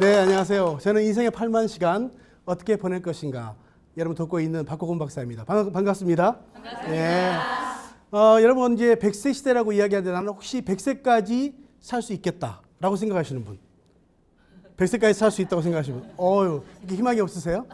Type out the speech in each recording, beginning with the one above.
네, 안녕하세요. 저는 인생의 8만 시간 어떻게 보낼 것인가 여러분 돕고 있는 박호곤 박사입니다. 반갑습니다. 반갑습니다. 네. 여러분 이제 100세 시대라고 이야기하는데 나는 혹시 100세까지 살 수 있겠다라고 생각하시는 분? 100세까지 살 수 있다고 생각하시는 분? 이게 희망이 없으세요?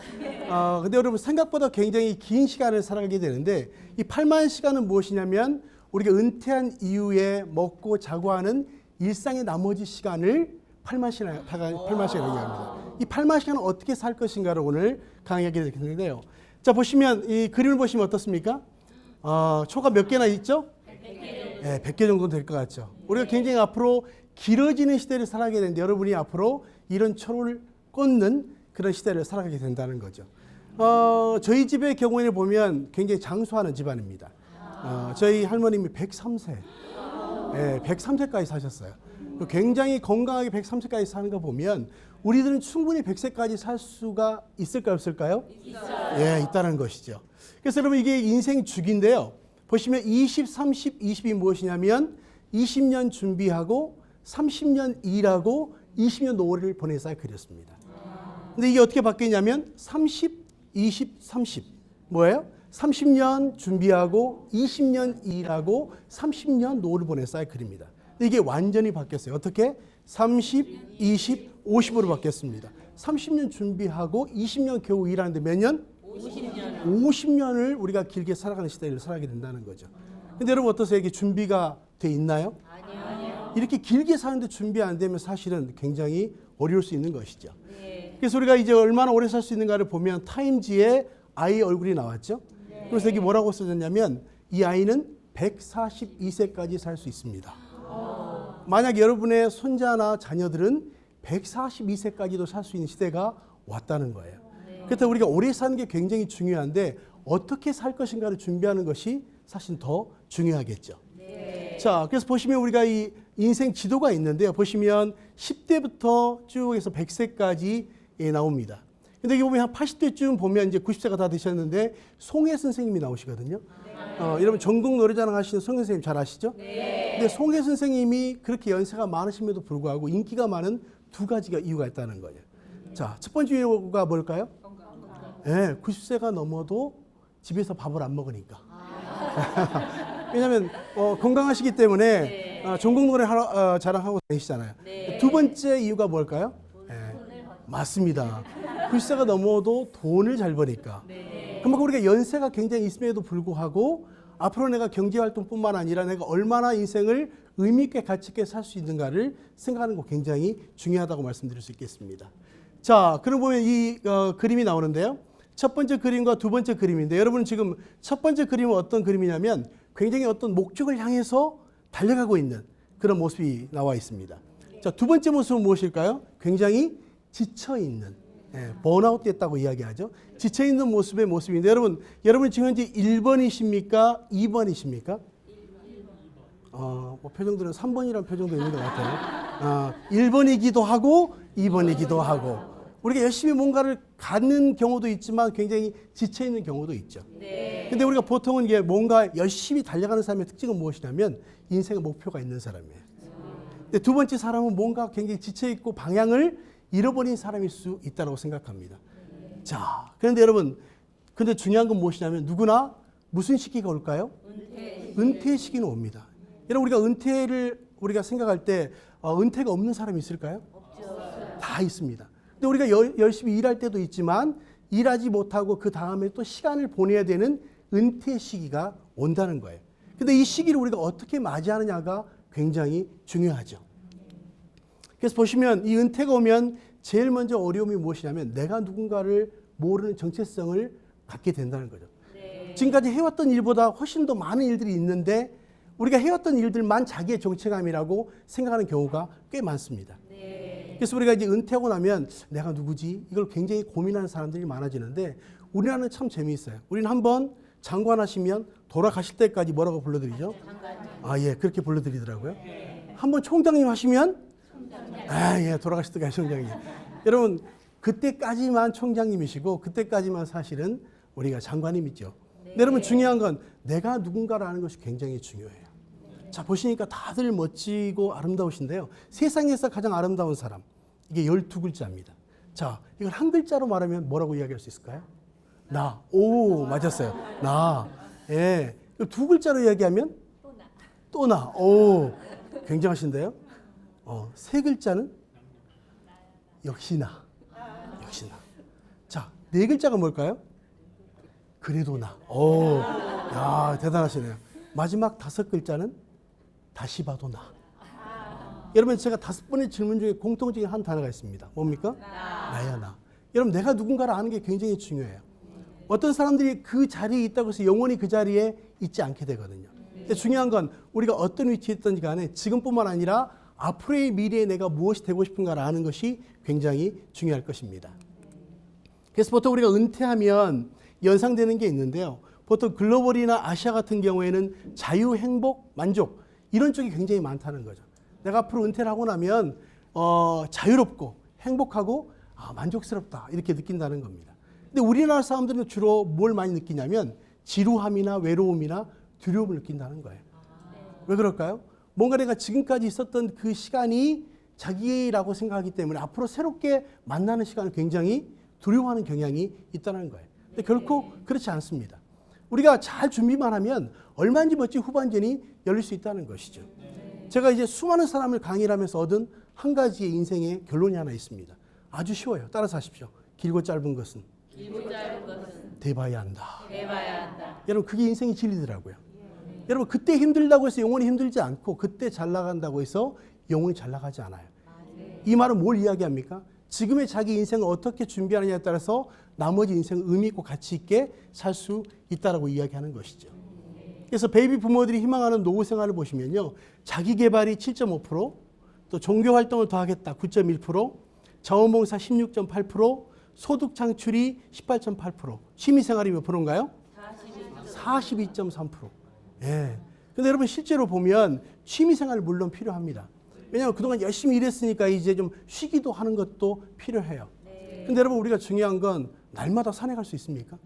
근데 여러분 생각보다 굉장히 긴 시간을 살아가게 되는데 이 8만 시간은 무엇이냐면 우리가 은퇴한 이후에 먹고 자고 하는 일상의 나머지 시간을 8만 시간이라고 얘기합니다. 이 8만 시간은 어떻게 살 것인가를 오늘 강의하게 되는데요. 자, 보시면 이 그림을 보시면 어떻습니까? 초가 몇 개나 있죠? 100개. 네, 100개 정도 될 것 같죠. 우리가 굉장히 앞으로 길어지는 시대를 살아가게 되는데 여러분이 앞으로 이런 초를 꽂는 그런 시대를 살아가게 된다는 거죠. 저희 집의 경우에는 보면 굉장히 장수하는 집안입니다. 저희 할머님이 103세, 네, 103세까지 사셨어요. 굉장히 건강하게 103세까지 사는 거 보면 우리들은 충분히 100세까지 살 수가 있을까요, 없을까요? 있어요. 예, 있다는 것이죠. 그래서 여러분 이게 인생 주기인데요. 보시면 20, 30, 20이 무엇이냐면 20년 준비하고 30년 일하고 20년 노후를 보낸 사이클이었습니다. 근데 이게 어떻게 바뀌냐면 30, 20, 30 뭐예요? 30년 준비하고 20년 일하고 30년 노후를 보낸 사이클입니다. 근데 이게 완전히 바뀌었어요. 어떻게? 30, 20, 50으로 바뀌었습니다. 30년 준비하고 20년 겨우 일하는데 몇 년? 50년. 50년을 우리가 길게 살아가는 시대를 살아가게 된다는 거죠. 근데 여러분 어떠세요? 이게 준비가 돼 있나요? 아니요. 이렇게 길게 사는데 준비 안 되면 사실은 굉장히 어려울 수 있는 것이죠. 네. 그래서 우리가 이제 얼마나 오래 살 수 있는가를 보면 타임지에 아이 얼굴이 나왔죠. 네. 그래서 여기 뭐라고 써졌냐면 이 아이는 142세까지 살 수 있습니다. 만약 여러분의 손자나 자녀들은 142세까지도 살 수 있는 시대가 왔다는 거예요. 그렇다고 우리가 오래 사는 게 굉장히 중요한데 어떻게 살 것인가를 준비하는 것이 사실 더 중요하겠죠. 네. 자, 그래서 보시면 우리가 이 인생 지도가 있는데요. 보시면 10대부터 쭉 해서 100세까지 나옵니다. 근데 여기 보면 한 80대쯤 보면 이제 90세가 다 되셨는데 송혜 선생님이 나오시거든요. 여러분 전국 노래자랑 하시는 송혜 선생님 잘 아시죠? 네. 근데 송혜 선생님이 그렇게 연세가 많으심에도 불구하고 인기가 많은 두 가지가 이유가 있다는 거예요. 자, 첫 번째 이유가 뭘까요? 네, 90세가 넘어도 집에서 밥을 안 먹으니까. 왜냐하면 건강하시기 때문에 전국 노래 자랑하고 다니시잖아요. 네. 두 번째 이유가 뭘까요? 맞습니다. 90세가 넘어도 돈을 잘 버니까. 네. 그만큼 우리가 연세가 굉장히 있음에도 불구하고 앞으로 내가 경제활동뿐만 아니라 내가 얼마나 인생을 의미 있게 가치 있게 살 수 있는가를 생각하는 거 굉장히 중요하다고 말씀드릴 수 있겠습니다. 자, 그럼 보면 이 그림이 나오는데요. 첫 번째 그림과 두 번째 그림인데 여러분 지금 첫 번째 그림은 어떤 그림이냐면 굉장히 어떤 목적을 향해서 달려가고 있는 그런 모습이 나와 있습니다. 자, 두 번째 모습은 무엇일까요? 굉장히 지쳐있는, 번아웃 됐다고 이야기하죠. 지쳐있는 모습의 모습인데 여러분 지금 현재 1번이십니까? 2번이십니까? 뭐 표정들은 3번이라는 표정도 있는 것 같아요. 1번이기도 하고 2번이기도 하고 우리가 열심히 뭔가를 갖는 경우도 있지만 굉장히 지쳐있는 경우도 있죠. 네. 근데 우리가 보통은 이게 뭔가 열심히 달려가는 사람의 특징은 무엇이냐면 인생의 목표가 있는 사람이에요. 근데 두 번째 사람은 뭔가 굉장히 지쳐있고 방향을 잃어버린 사람일 수 있다고 생각합니다. 자, 그런데 여러분, 근데 중요한 건 무엇이냐면 누구나 무슨 시기가 올까요? 은퇴 시기는 옵니다. 여러분 우리가 은퇴를 우리가 생각할 때 은퇴가 없는 사람이 있을까요? 없죠. 다 있습니다. 근데 우리가 열심히 일할 때도 있지만 일하지 못하고 그 다음에 또 시간을 보내야 되는 은퇴 시기가 온다는 거예요. 근데 이 시기를 우리가 어떻게 맞이하느냐가 굉장히 중요하죠. 그래서 보시면 이 은퇴가 오면 제일 먼저 어려움이 무엇이냐면 내가 누군가를 모르는 정체성을 갖게 된다는 거죠. 네. 지금까지 해왔던 일보다 훨씬 더 많은 일들이 있는데 우리가 해왔던 일들만 자기의 정체감이라고 생각하는 경우가 꽤 많습니다. 네. 그래서 우리가 이제 은퇴하고 나면 내가 누구지? 이걸 굉장히 고민하는 사람들이 많아지는데 우리나라는 참 재미있어요. 우리는 한번 장관 하시면 돌아가실 때까지 뭐라고 불러드리죠? 예, 그렇게 불러드리더라고요. 네. 한번 총장님 하시면 예, 돌아가실 때까지 총장님. 여러분 그때까지만 총장님이시고 그때까지만 사실은 우리가 장관님이죠. 네. 여러분 중요한 건 내가 누군가를 아는 것이 굉장히 중요해요. 자, 보시니까 다들 멋지고 아름다우신데요. 세상에서 가장 아름다운 사람 이게 12글자입니다. 자, 이걸 한 글자로 말하면 뭐라고 이야기할 수 있을까요? 나. 오, 맞았어요. 나. 예. 두 글자로 이야기하면? 또 나. 오, 굉장하신데요? 세 글자는? 역시 나. 역시 나. 자, 네 글자가 뭘까요? 그래도 나. 오, 야, 대단하시네요. 마지막 다섯 글자는? 다시 봐도 나. 여러분, 제가 5번의 질문 중에 공통적인 한 단어가 있습니다. 뭡니까? 나야, 나. 여러분, 내가 누군가를 아는 게 굉장히 중요해요. 어떤 사람들이 그 자리에 있다고 해서 영원히 그 자리에 있지 않게 되거든요. 근데 중요한 건 우리가 어떤 위치에 있든지 간에 지금뿐만 아니라 앞으로의 미래에 내가 무엇이 되고 싶은가를 아는 것이 굉장히 중요할 것입니다. 그래서 보통 우리가 은퇴하면 연상되는 게 있는데요. 보통 글로벌이나 아시아 같은 경우에는 자유, 행복, 만족 이런 쪽이 굉장히 많다는 거죠. 내가 앞으로 은퇴를 하고 나면 자유롭고 행복하고 만족스럽다 이렇게 느낀다는 겁니다. 근데 우리나라 사람들은 주로 뭘 많이 느끼냐면 지루함이나 외로움이나 두려움을 느낀다는 거예요. 왜 그럴까요? 뭔가 내가 지금까지 있었던 그 시간이 자기라고 생각하기 때문에 앞으로 새롭게 만나는 시간을 굉장히 두려워하는 경향이 있다는 거예요. 근데 결코 그렇지 않습니다. 우리가 잘 준비만 하면 얼마든지 멋진 후반전이 열릴 수 있다는 것이죠. 제가 이제 수많은 사람을 강의를 하면서 얻은 한 가지의 인생의 결론이 하나 있습니다. 아주 쉬워요. 따라서 하십시오. 길고 짧은 것은 대봐야 한다. 여러분, 그게 인생의 진리더라고요. 여러분, 그때 힘들다고 해서 영원히 힘들지 않고 그때 잘 나간다고 해서 영원히 잘 나가지 않아요. 이 말은 뭘 이야기합니까? 지금의 자기 인생을 어떻게 준비하느냐에 따라서 나머지 인생을 의미 있고 가치 있게 살 수 있다라고 이야기하는 것이죠. 그래서 베이비 부모들이 희망하는 노후 생활을 보시면요. 자기 개발이 7.5%, 또 종교 활동을 더 하겠다 9.1%, 자원봉사 16.8%, 소득 창출이 18.8%, 취미 생활이 몇 프로인가요? 42.3%. 예. 근데 여러분 실제로 보면 취미 생활 물론 필요합니다. 왜냐하면 그동안 열심히 일했으니까 이제 좀 쉬기도 하는 것도 필요해요. 근데 여러분 우리가 중요한 건 날마다 산에 갈 수 있습니까?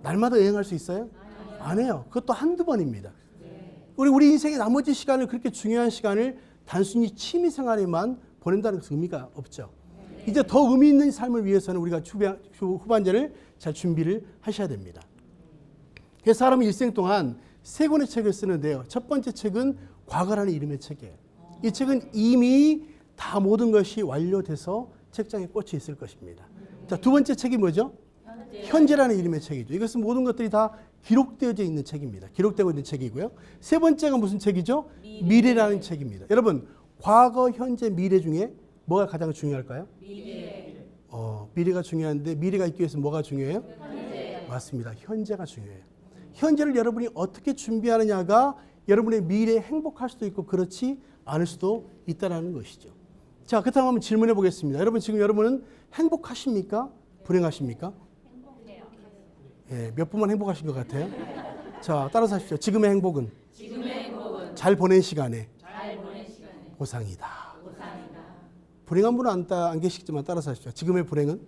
날마다 여행할 수 있어요? 안 해요. 그것도 한두 번입니다. 우리 인생의 나머지 시간을 그렇게 중요한 시간을 단순히 취미 생활에만 보낸다는 것은 의미가 없죠. 이제 더 의미 있는 삶을 위해서는 우리가 후반전을 잘 준비를 하셔야 됩니다. 그래서 사람은 일생 동안 3권의 책을 쓰는데요. 첫 번째 책은 과거라는 이름의 책이에요. 이 책은 이미 다 모든 것이 완료돼서 책장에 꽂혀 있을 것입니다. 자, 두 번째 책이 뭐죠? 현재라는 이름의 책이죠. 이것은 모든 것들이 다 기록되어져 있는 책입니다. 기록되고 있는 책이고요. 세 번째가 무슨 책이죠? 미래라는 책입니다. 여러분, 과거, 현재, 미래 중에 뭐가 가장 중요할까요? 미래가 중요한데 미래가 있기 위해서 뭐가 중요해요? 현재. 맞습니다. 현재가 중요해요. 현재를 여러분이 어떻게 준비하느냐가 여러분의 미래에 행복할 수도 있고 그렇지 않을 수도 있다는 것이죠. 자, 그렇다면 한번 질문해 보겠습니다. 여러분은 행복하십니까? 불행하십니까? 행복해요. 예, 몇 분만 행복하신 것 같아요. 자, 따라서 하십시오. 지금의 행복은 잘 보낸 시간에 보상이다. 불행한 분은 안 계시지만 따라서 하십시오. 지금의 불행은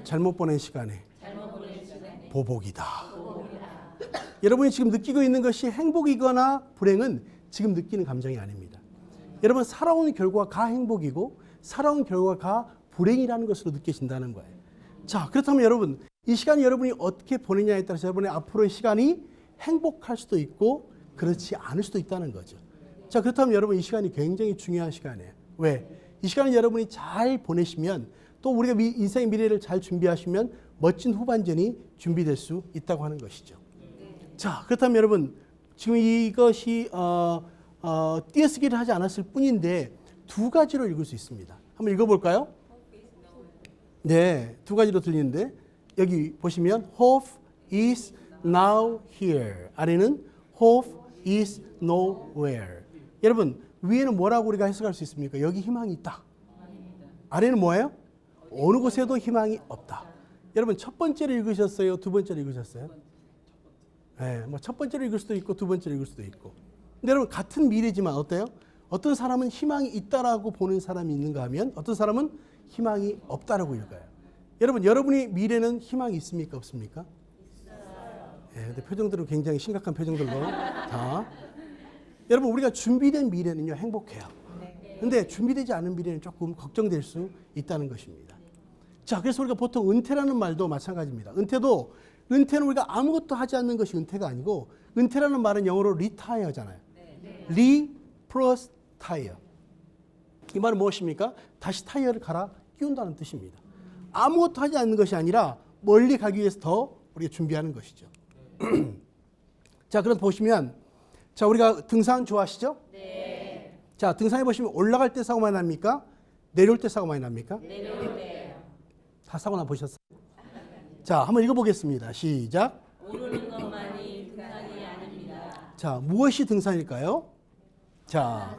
잘못 보낸 시간에 보복이다. 여러분이 지금 느끼고 있는 것이 행복이거나 불행은 지금 느끼는 감정이 아닙니다. 여러분, 살아온 결과가 행복이고 살아온 결과가 불행이라는 것으로 느껴진다는 거예요. 자, 그렇다면 여러분, 이 시간이 여러분이 어떻게 보내냐에 따라서 여러분의 앞으로의 시간이 행복할 수도 있고 그렇지 않을 수도 있다는 거죠. 자, 그렇다면 여러분, 이 시간이 굉장히 중요한 시간이에요. 왜? 이 시간을 여러분이 잘 보내시면 또 우리가 인생의 미래를 잘 준비하시면 멋진 후반전이 준비될 수 있다고 하는 것이죠. 자, 그렇다면 여러분, 지금 이것이 띄어쓰기를 하지 않았을 뿐인데 두 가지로 읽을 수 있습니다. 한번 읽어볼까요? 네, 두 가지로 들리는데 여기 보시면 hope is now here. 아래는 hope is nowhere. 여러분, 위에는 뭐라고 우리가 해석할 수 있습니까? 여기 희망이 있다. 아래는 뭐예요? 어느 곳에도 희망이 없다. 여러분, 첫 번째로 읽으셨어요? 두 번째로 읽으셨어요? 네, 뭐 첫 번째로 읽을 수도 있고 두 번째로 읽을 수도 있고. 근데 여러분, 같은 미래지만 어때요? 어떤 사람은 희망이 있다라고 보는 사람이 있는가 하면 어떤 사람은 희망이 없다라고 읽어요. 여러분, 여러분의 미래는 희망이 있습니까? 없습니까? 있어요. 네, 근데 표정들은 굉장히 심각한 표정들로. 자, 여러분, 우리가 준비된 미래는요, 행복해요. 근데 준비되지 않은 미래는 조금 걱정될 수 있다는 것입니다. 자, 그래서 우리가 보통 은퇴라는 말도 마찬가지입니다. 은퇴는 우리가 아무것도 하지 않는 것이 은퇴가 아니고, 은퇴라는 말은 영어로 retire잖아요. re plus tire. 이 말은 무엇입니까? 다시 타이어를 갈아 끼운다는 뜻입니다. 아무것도 하지 않는 것이 아니라 멀리 가기 위해서 더 우리가 준비하는 것이죠. 자, 그럼 보시면, 자, 우리가 등산 좋아하시죠? 네. 자, 등산해 보시면 올라갈 때 사고 많이 납니까? 내려올 때 사고 많이 납니까? 내려올 때요. 다 사고 나 보셨어요? 자, 한번 읽어보겠습니다. 시작. 오르는 것만이 등산이 아닙니다. 자, 무엇이 등산일까요? 자,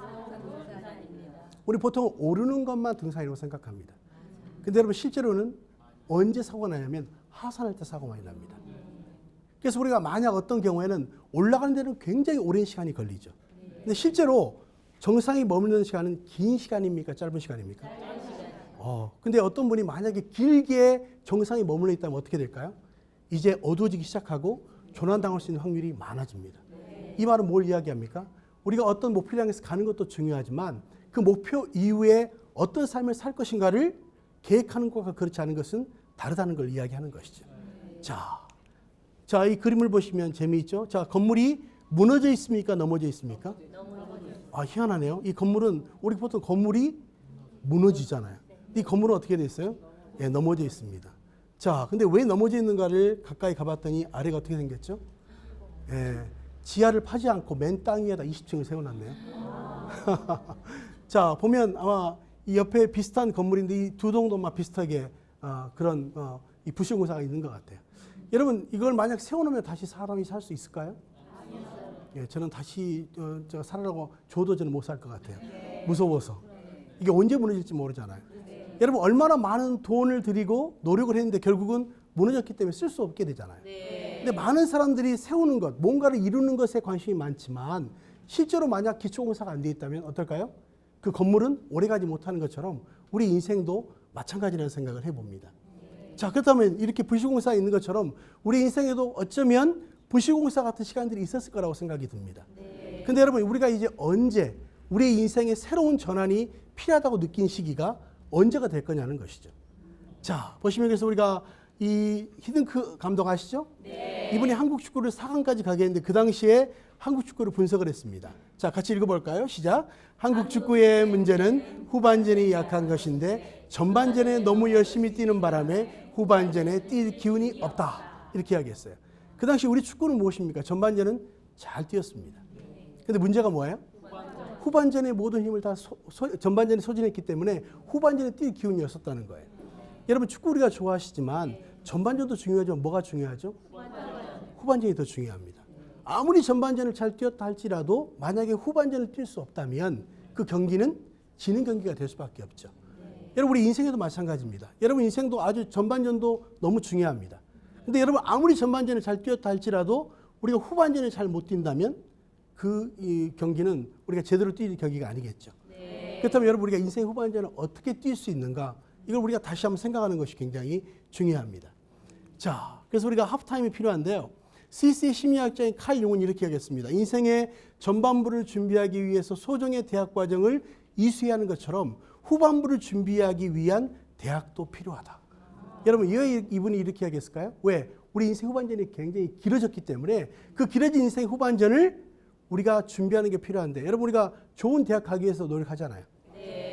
우리 보통 오르는 것만 등산이라고 생각합니다. 근데 여러분 실제로는 언제 사고가 나냐면 하산할 때 사고가 많이 납니다. 그래서 우리가 만약 어떤 경우에는 올라가는 데는 굉장히 오랜 시간이 걸리죠. 근데 실제로 정상에 머무르는 시간은 긴 시간입니까? 짧은 시간입니까? 근데 어떤 분이 만약에 길게 정상에 머물러 있다면 어떻게 될까요? 이제 어두워지기 시작하고 조난당할 수 있는 확률이 많아집니다. 이 말은 뭘 이야기합니까? 우리가 어떤 목표를 향해서 가는 것도 중요하지만 그 목표 이후에 어떤 삶을 살 것인가를 계획하는 것과 그렇지 않은 것은 다르다는 걸 이야기하는 것이죠. 자, 이 그림을 보시면 재미있죠? 자, 건물이 무너져 있습니까? 넘어져 있습니까? 아, 희한하네요. 이 건물은, 우리 보통 건물이 무너지잖아요. 이 건물은 어떻게 돼 있어요? 예, 넘어져 있습니다. 자, 근데 왜 넘어져 있는가를 가까이 가봤더니 아래가 어떻게 생겼죠? 예, 지하를 파지 않고 맨 땅 위에다 20층을 세워놨네요. 자, 보면 아마 이 옆에 비슷한 건물인데 이 두 동도 막 비슷하게 그런 이 부실공사가 있는 것 같아요. 여러분, 이걸 만약 세워놓으면 다시 사람이 살 수 있을까요? 예, 저는 다시 살으라고 줘도 저는 못 살 것 같아요. 무서워서. 이게 언제 무너질지 모르잖아요. 여러분, 얼마나 많은 돈을 들이고 노력을 했는데 결국은 무너졌기 때문에 쓸 수 없게 되잖아요. 근데 많은 사람들이 세우는 것, 뭔가를 이루는 것에 관심이 많지만 실제로 만약 기초공사가 안 돼 있다면 어떨까요? 그 건물은 오래가지 못하는 것처럼 우리 인생도 마찬가지라는 생각을 해봅니다. 자, 그렇다면 이렇게 부실공사가 있는 것처럼 우리 인생에도 어쩌면 부실공사 같은 시간들이 있었을 거라고 생각이 듭니다. 근데 여러분, 우리가 이제 언제 우리 인생의 새로운 전환이 필요하다고 느낀 시기가 언제가 될 거냐는 것이죠. 자, 보시면 그래서 우리가 이 히든크 감독 아시죠? 네. 이분이 한국 축구를 4강까지 가게 했는데 그 당시에 한국 축구를 분석을 했습니다. 자, 같이 읽어볼까요? 시작. 한국 축구의 문제는 후반전이 약한 것인데 전반전에 너무 열심히 뛰는 바람에 후반전에 뛸 기운이 없다. 이렇게 이야기했어요. 그 당시 우리 축구는 무엇입니까? 전반전은 잘 뛰었습니다. 근데 문제가 뭐예요? 후반전에 모든 힘을 다 전반전에 소진했기 때문에 후반전에 뛸 기운이 없었다는 거예요. 여러분, 축구 우리가 좋아하시지만 전반전도 중요하지만 뭐가 중요하죠? 후반전이 더 중요합니다. 아무리 전반전을 잘 뛰었다 할지라도 만약에 후반전을 뛸 수 없다면 그 경기는 지는 경기가 될 수밖에 없죠. 여러분, 우리 인생에도 마찬가지입니다. 여러분, 인생도 아주 전반전도 너무 중요합니다. 근데 여러분, 아무리 전반전을 잘 뛰었다 할지라도 우리가 후반전을 잘 못 뛴다면 이 경기는 우리가 제대로 뛰는 경기가 아니겠죠. 그렇다면 여러분, 우리가 인생 후반전을 어떻게 뛸 수 있는가, 이걸 우리가 다시 한번 생각하는 것이 굉장히 중요합니다. 자, 그래서 우리가 하프타임이 필요한데요. 스위스의 심리학자인 칼 융은 이렇게 하겠습니다. 인생의 전반부를 준비하기 위해서 소정의 대학 과정을 이수해야 하는 것처럼 후반부를 준비하기 위한 대학도 필요하다. 여러분, 왜 이분이 이렇게 하겠을까요? 왜? 우리 인생 후반전이 굉장히 길어졌기 때문에 그 길어진 인생 후반전을 우리가 준비하는 게 필요한데, 여러분, 우리가 좋은 대학 가기 위해서 노력하잖아요.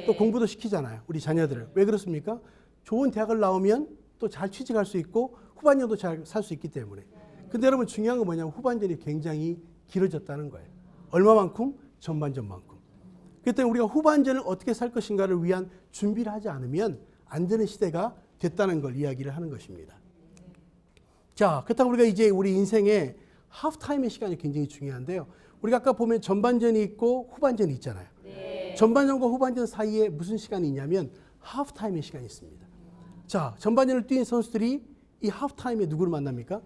또 공부도 시키잖아요, 우리 자녀들을. 왜 그렇습니까? 좋은 대학을 나오면 또 잘 취직할 수 있고 후반전도 잘 살 수 있기 때문에. 근데 여러분, 중요한 건 뭐냐면 후반전이 굉장히 길어졌다는 거예요. 얼마만큼? 전반전만큼. 그렇기 때문에 우리가 후반전을 어떻게 살 것인가를 위한 준비를 하지 않으면 안 되는 시대가 됐다는 걸 이야기를 하는 것입니다. 자, 그렇다고 우리가 이제 우리 인생의 하프타임의 시간이 굉장히 중요한데요. 우리가 아까 보면 전반전이 있고 후반전이 있잖아요. 전반전과 후반전 사이에 무슨 시간이 있냐면 하프타임의 시간이 있습니다. 자, 전반전을 뛴 선수들이 이 하프타임에 누구를 만납니까?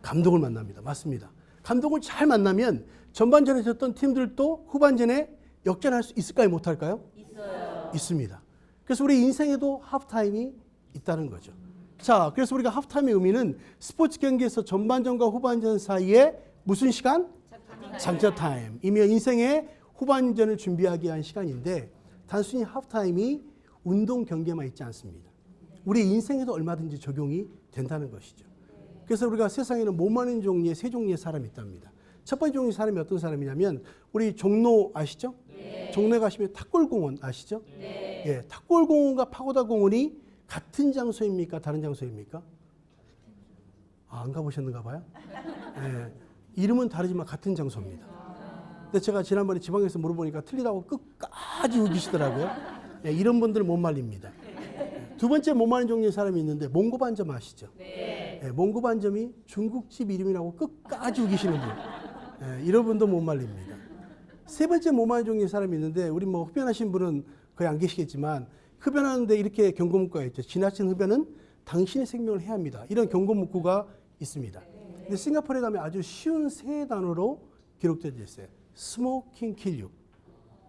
감독을 만납니다. 맞습니다. 감독을 잘 만나면 전반전에 졌던 팀들도 후반전에 역전할 수 있을까요? 못할까요? 있어요. 있습니다. 그래서 우리 인생에도 하프타임이 있다는 거죠. 자, 그래서 우리가 하프타임의 의미는 스포츠 경기에서 전반전과 후반전 사이에 무슨 시간? 장차 타임. 이며 인생의 후반전을 준비하기 위한 시간인데, 단순히 하프타임이 운동 경기에만 있지 않습니다. 우리 인생에도 얼마든지 적용이 된다는 것이죠. 그래서 우리가 세상에는 못 많은 종류의 세 종류의 사람이 있답니다. 첫 번째 종류의 사람이 어떤 사람이냐면 우리 종로 아시죠? 네. 종로에 가시면 탁골공원 아시죠? 네. 예, 탁골공원과 파고다공원이 같은 장소입니까? 다른 장소입니까? 안 가보셨는가 봐요? 예, 이름은 다르지만 같은 장소입니다. 근데 제가 지난번에 지방에서 물어보니까 틀리다고 끝까지 우기시더라고요. 예, 이런 분들 못 말립니다. 두 번째 못 말리는 종류의 사람이 있는데 몽고반점 아시죠? 네. 예, 몽고반점이 중국집 이름이라고 끝까지 우기시는 분. 예, 이런 분도 못 말립니다. 세 번째 못 말리는 종류의 사람이 있는데 우리 뭐 흡연하신 분은 거의 안 계시겠지만 흡연하는데 이렇게 경고문구가 있죠. 지나친 흡연은 당신의 생명을 해합니다. 이런 경고문구가 있습니다. 근데 싱가포르에 가면 아주 쉬운 세 단어로 기록되어 있어요. 스모킹 킬 유.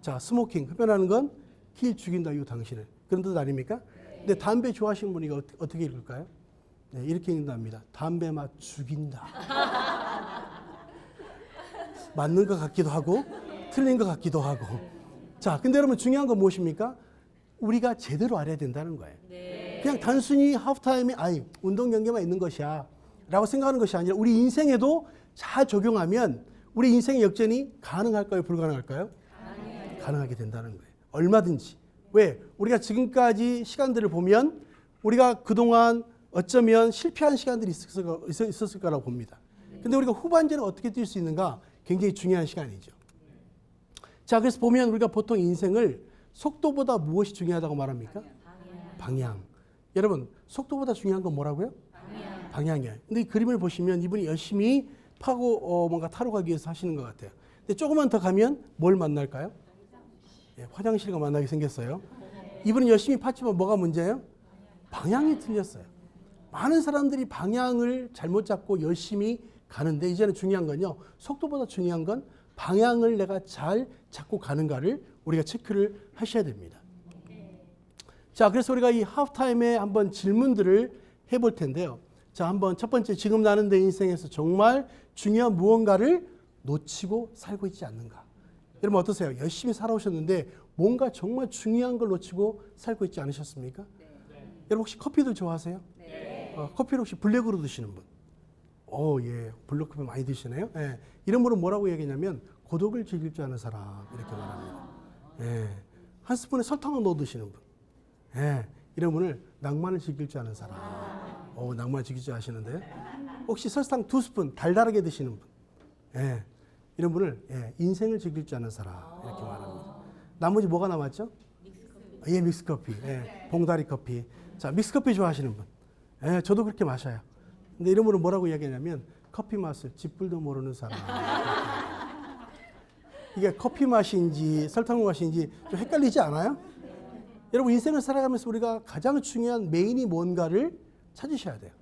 자, 스모킹 흡연하는 건 킬 죽인다 유 당신을. 그런 뜻 아닙니까? 근데 담배 좋아하시는 분이 어떻게 읽을까요? 네, 이렇게 읽는답니다. 담배 맛 죽인다. 맞는 것 같기도 하고 틀린 것 같기도 하고. 자, 근데 여러분 중요한 건 무엇입니까? 우리가 제대로 알아야 된다는 거예요. 네. 그냥 단순히 하프타임에 운동 경기만 있는 것이야 라고 생각하는 것이 아니라 우리 인생에도 잘 적용하면 우리 인생의 역전이 가능할까요? 불가능할까요? 가능하게 된다는 거예요. 얼마든지. 왜? 우리가 지금까지 시간들을 보면 우리가 그동안 어쩌면 실패한 시간들이 있었을 거라고 봅니다. 근데 우리가 후반전에 어떻게 뛸 수 있는가? 굉장히 중요한 시간이죠. 자, 그래서 보면 우리가 보통 인생을 속도보다 무엇이 중요하다고 말합니까? 방향. 여러분, 속도보다 중요한 건 뭐라고요? 방향이에요. 근데 이 그림을 보시면 이분이 열심히 뭔가 타러 가기 위해서 하시는 것 같아요. 근데 조금만 더 가면 뭘 만날까요? 예, 화장실과 만나게 생겼어요. 이분은 열심히 팠지만 뭐가 문제예요? 방향이 틀렸어요. 많은 사람들이 방향을 잘못 잡고 열심히 가는데 이제는 중요한 건요. 속도보다 중요한 건 방향을 내가 잘 잡고 가는가를 우리가 체크를 하셔야 됩니다. 자, 그래서 우리가 이 하프타임에 한번 질문들을 해볼 텐데요. 자, 한번 첫 번째, 지금 나는 내 인생에서 정말 중요한 무언가를 놓치고 살고 있지 않는가? 여러분 어떠세요? 열심히 살아오셨는데 뭔가 정말 중요한 걸 놓치고 살고 있지 않으셨습니까? 네. 여러분 혹시 커피도 좋아하세요? 네. 커피를 혹시 블랙으로 드시는 분? 예, 블랙커피 많이 드시네요. 예, 이런 분은 뭐라고 얘기하냐면 고독을 즐길 줄 아는 사람 이렇게 말합니다. 예, 한 스푼에 설탕을 넣어 드시는 분. 예, 이런 분을 낭만을 즐길 줄 아는 사람. 낭만을 즐길 줄 아시는데 혹시 설탕 2스푼 달달하게 드시는 분. 예, 이런 분을 인생을 즐길 줄 아는 사람 이렇게 말합니다. 나머지 뭐가 남았죠? 믹스커피. 예, 믹스커피. 예, 봉다리 커피. 자, 믹스커피 좋아하시는 분. 예, 저도 그렇게 마셔요. 근데 이런 분은 뭐라고 이야기하냐면 커피 맛을 쥐뿔도 모르는 사람. 이게 커피 맛인지 설탕 맛인지 좀 헷갈리지 않아요? 여러분 인생을 살아가면서 우리가 가장 중요한 메인이 뭔가를 찾으셔야 돼요.